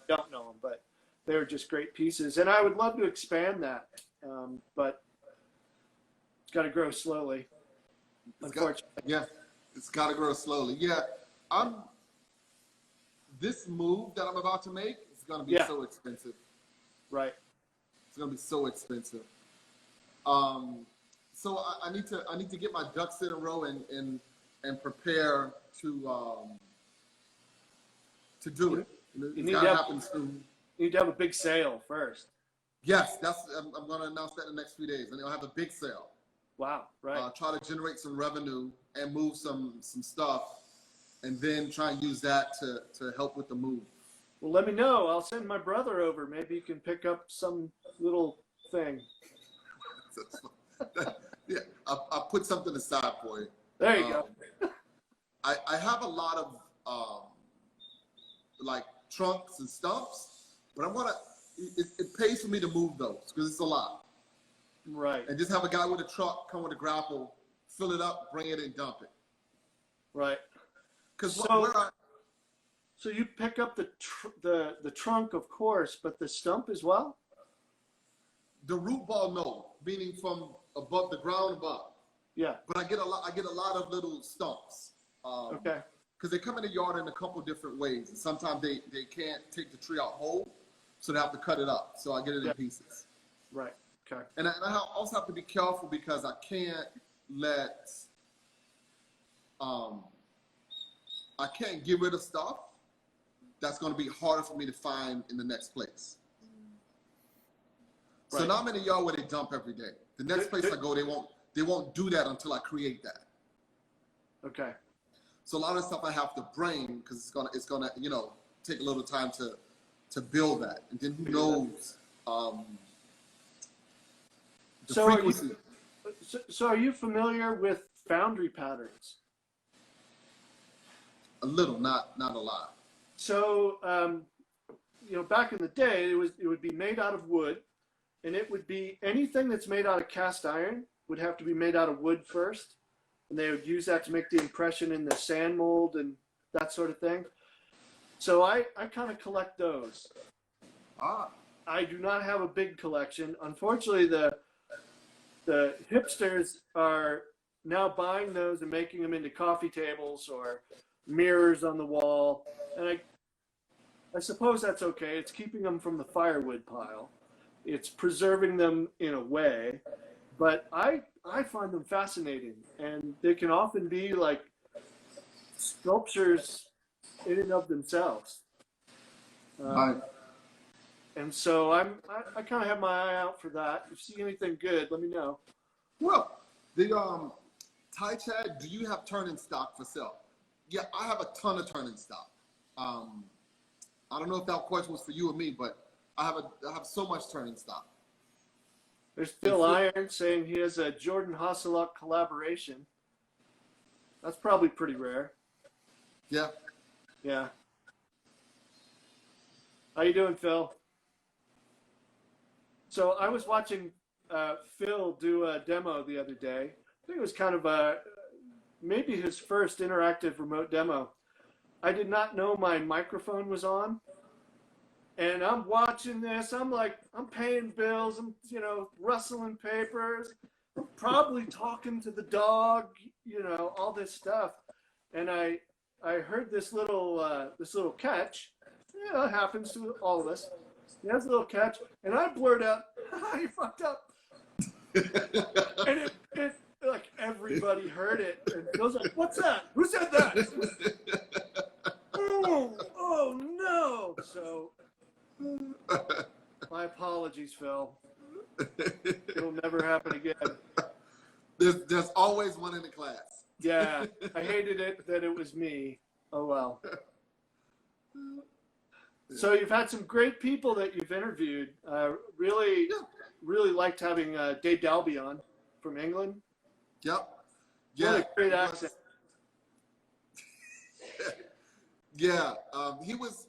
don't know them, but they're just great pieces. And I would love to expand that, but it's got to grow slowly, unfortunately. It's got to grow slowly. Yeah, this move that I'm about to make is going to be so expensive. Right. It's going to be so expensive. So I need to get my ducks in a row and prepare to do it. You need to happen soon. You need to have a big sale first. Yes, I'm going to announce that in the next few days, and they'll have a big sale. Wow, right. Try to generate some revenue and move some stuff, and then try and use that to help with the move. Well, let me know. I'll send my brother over. Maybe you can pick up some little thing. Yeah, I'll put something aside for you. There you go. I have a lot of like trunks and stumps, but it pays for me to move those because it's a lot. Right. And just have a guy with a truck come with a grapple, fill it up, bring it, and dump it. Right. Because so you pick up the trunk, of course, but the stump as well? The root ball, no, meaning from above the ground above. Yeah. But I get a lot of little stumps. Okay. Because they come in the yard in a couple different ways. And sometimes they can't take the tree out whole, so they have to cut it up. So I get it in pieces. Right. Okay. And I also have to be careful because I can't let I can't get rid of stuff that's going to be harder for me to find in the next place. Right. So now I'm in a yard where they dump every day. The next place I go, they won't do that until I create that. Okay. So a lot of stuff I have to bring because it's gonna take a little time to build that, and then who knows the frequency. So are you familiar with foundry patterns? A little, not a lot. So back in the day, it would be made out of wood, and it would be anything that's made out of cast iron would have to be made out of wood first. And they would use that to make the impression in the sand mold and that sort of thing. So I kind of collect those. I do not have a big collection. Unfortunately, the hipsters are now buying those and making them into coffee tables or mirrors on the wall. And I suppose that's okay. It's keeping them from the firewood pile. It's preserving them in a way. But I find them fascinating, and they can often be like sculptures in and of themselves. And so I kind of have my eye out for that. If you see anything good, let me know. Well, the Ty Chad, do you have turn-in stock for sale? Yeah, I have a ton of turn-in stock. I don't know if that question was for you or me, but I have so much turn-in stock. There's Phil Iron saying he has a Jordan Hasseluk collaboration. That's probably pretty rare. Yeah. Yeah. How you doing, Phil? So I was watching Phil do a demo the other day. I think it was kind of maybe his first interactive remote demo. I did not know my microphone was on. And I'm watching this. I'm paying bills. I'm, rustling papers. I'm probably talking to the dog. All this stuff. And I heard this little catch. It happens to all of us. He has a little catch, and I blurt out, "You fucked up." And it like everybody heard it, and Phil's like, "What's that? Who said that?" Oh no! So. My apologies, Phil. It'll never happen again. There's always one in the class. Yeah, I hated it that it was me. Oh well. So you've had some great people that you've interviewed. Really liked having Dave Dalby on from England. Yep. Yeah. What a great accent. Yeah. He was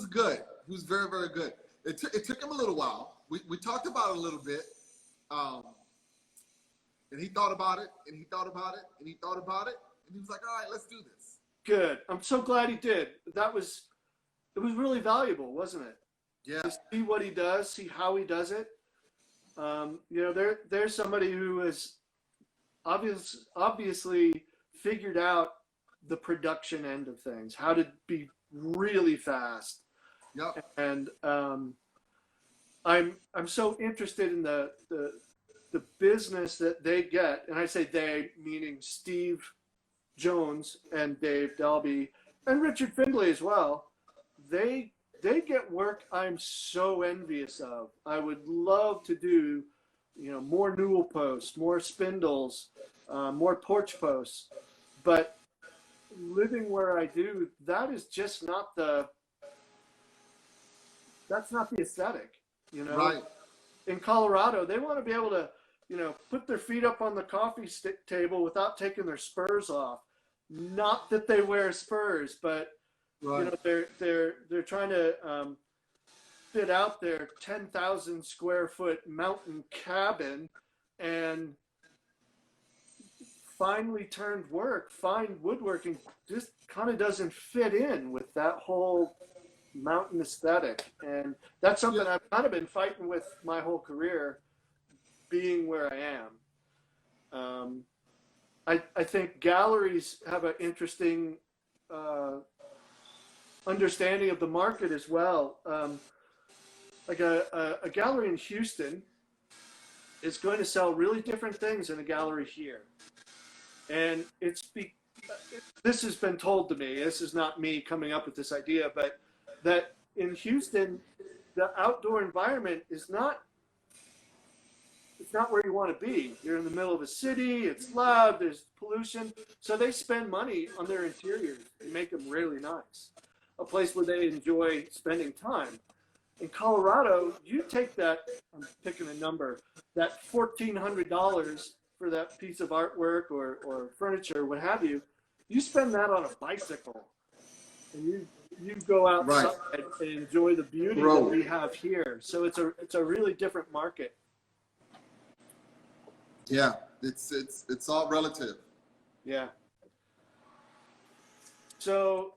good. He was very, very good. It took him a little while. We talked about it a little bit. And he thought about it, and he thought about it, and he thought about it, and he was like, all right, let's do this. Good. I'm so glad he did. It was really valuable, wasn't it? Yeah. To see what he does, see how he does it. There's somebody who has obviously figured out the production end of things, how to be really fast. Yep. And I'm so interested in the business that they get, and I say they meaning Steve Jones and Dave Dalby and Richard Findlay as well. They get work I'm so envious of. I would love to do, more newel posts, more spindles, more porch posts, but living where I do, that is just not that's not the aesthetic, Right. In Colorado, they want to be able to, put their feet up on the coffee table without taking their spurs off. Not that they wear spurs, but right. They're trying to fit out their 10,000 square foot mountain cabin, and finely turned work, fine woodworking just kind of doesn't fit in with that whole mountain aesthetic. And that's something I've kind of been fighting with my whole career, being where I am. I think galleries have an interesting understanding of the market as well. Like a gallery in Houston is going to sell really different things than a gallery here. And this has been told to me, this is not me coming up with this idea, but that in Houston, the outdoor environment is not where you want to be. You're in the middle of a city, it's loud, there's pollution. So they spend money on their interiors and make them really nice. A place where they enjoy spending time. In Colorado, you take that, I'm picking a number, that $1,400 for that piece of artwork or furniture, what have you, you spend that on a bicycle. And you go outside and enjoy the beauty that we have here. So it's a really different market. Yeah, it's all relative. Yeah. So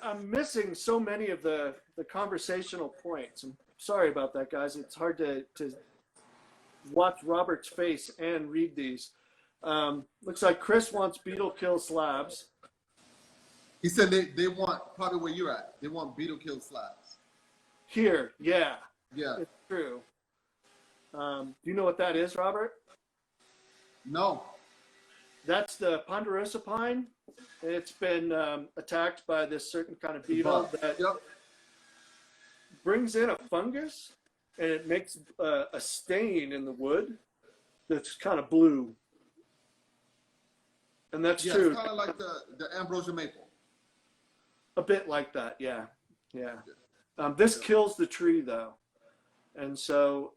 I'm missing so many of the conversational points. I'm sorry about that, guys. It's hard to watch Robert's face and read these. Looks like Chris wants beetle kill slabs. He said they want, probably where you're at, they want beetle kill slabs. Here, yeah. Yeah. It's true. Do you know what that is, Robert? No. That's the ponderosa pine. It's been attacked by this certain kind of beetle that brings in a fungus, and it makes a stain in the wood that's kind of blue. And that's true. It's kind of like the ambrosia maple. A bit like that, yeah. This kills the tree, though. And so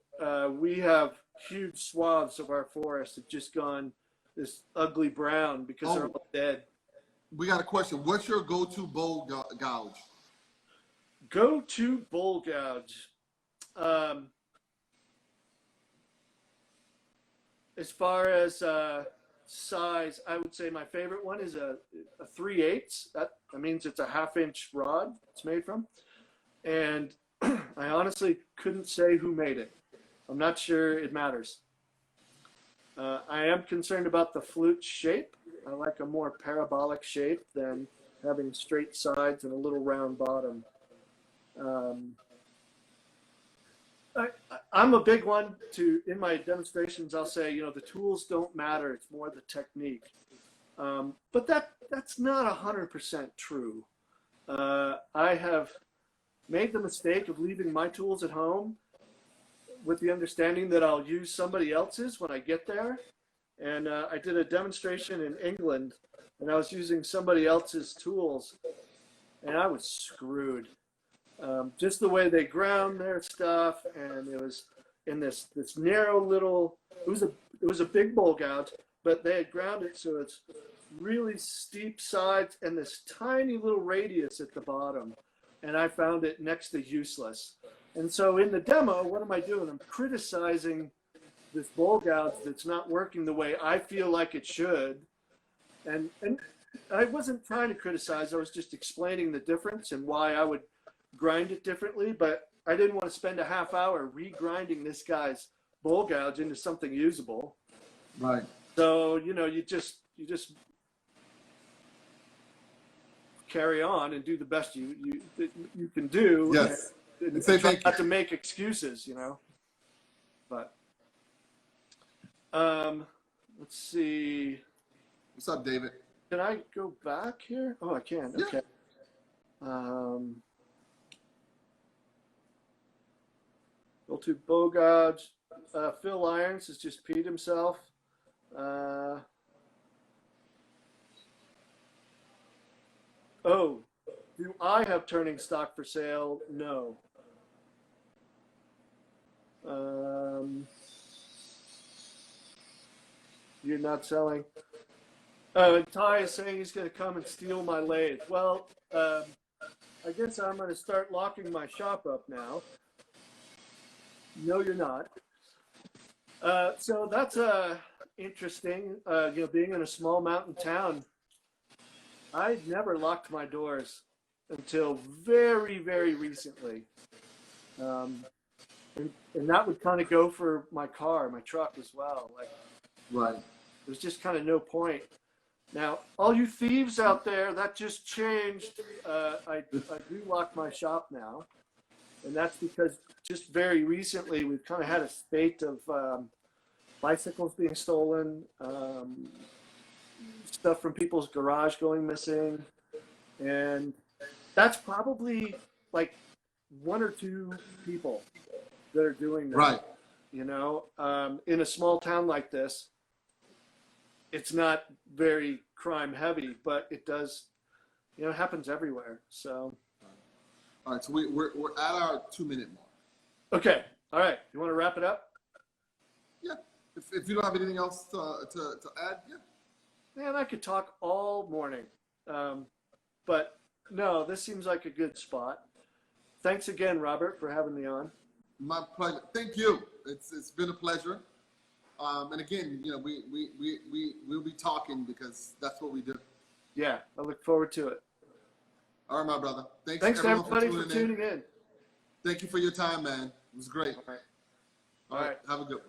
we have huge swaths of our forest have just gone this ugly brown because they're all dead. We got a question. What's your go-to bowl gouge? Go-to bowl gouge. As far as size, I would say my favorite one is a 3/8. That means it's a 1/2-inch rod it's made from. And I honestly couldn't say who made it. I'm not sure it matters. I am concerned about the flute shape. I like a more parabolic shape than having straight sides and a little round bottom. I'm a big one in my demonstrations, I'll say, the tools don't matter. It's more the technique. But that's not 100% true. I have made the mistake of leaving my tools at home with the understanding that I'll use somebody else's when I get there. and I did a demonstration in England, and I was using somebody else's tools, and I was screwed. Just the way they ground their stuff, and it was in this narrow little. It was a big bowl gouge, but they had ground it so it's really steep sides and this tiny little radius at the bottom, and I found it next to useless. And so in the demo, what am I doing? I'm criticizing this bowl gouge that's not working the way I feel like it should. And I wasn't trying to criticize, I was just explaining the difference and why I would grind it differently, but I didn't want to spend a half hour regrinding this guy's bowl gouge into something usable. Right. So, you know, you just carry on and do the best you can do. Yes. And say try not to make excuses, you know. But let's see. What's up, David? Can I go back here? Oh, I can. Yeah. Okay. Go to bow gouge. Phil Irons has just peed himself. Oh, do I have turning stock for sale? No. You're not selling. And Ty is saying he's going to come and steal my lathe. Well, I guess I'm going to start locking my shop up now. No, you're not. So that's interesting. You know, being in a small mountain town, I never locked my doors until very, very recently. And that would kind of go for my car, my truck as well. Like, right. There's just kind of no point. Now, all you thieves out there, that just changed. I do lock my shop now. And that's because just very recently, we've kind of had a spate of bicycles being stolen, stuff from people's garage going missing. And that's probably like 1 or 2 people that are doing that. Right. You know, in a small town like this, it's not very crime heavy, but it does, you know, it happens everywhere. So. All right, so we're at our 2-minute mark. Okay. All right. You want to wrap it up? Yeah. If you don't have anything else to add, yeah. Man, I could talk all morning. But no, this seems like a good spot. Thanks again, Robert, for having me on. My pleasure. Thank you. It's been a pleasure. And again, you know, we'll be talking because that's what we do. Yeah, I look forward to it. All right, my brother. Thanks to everybody for tuning in. Thank you for your time, man. It was great. All right. All right. Have a good one.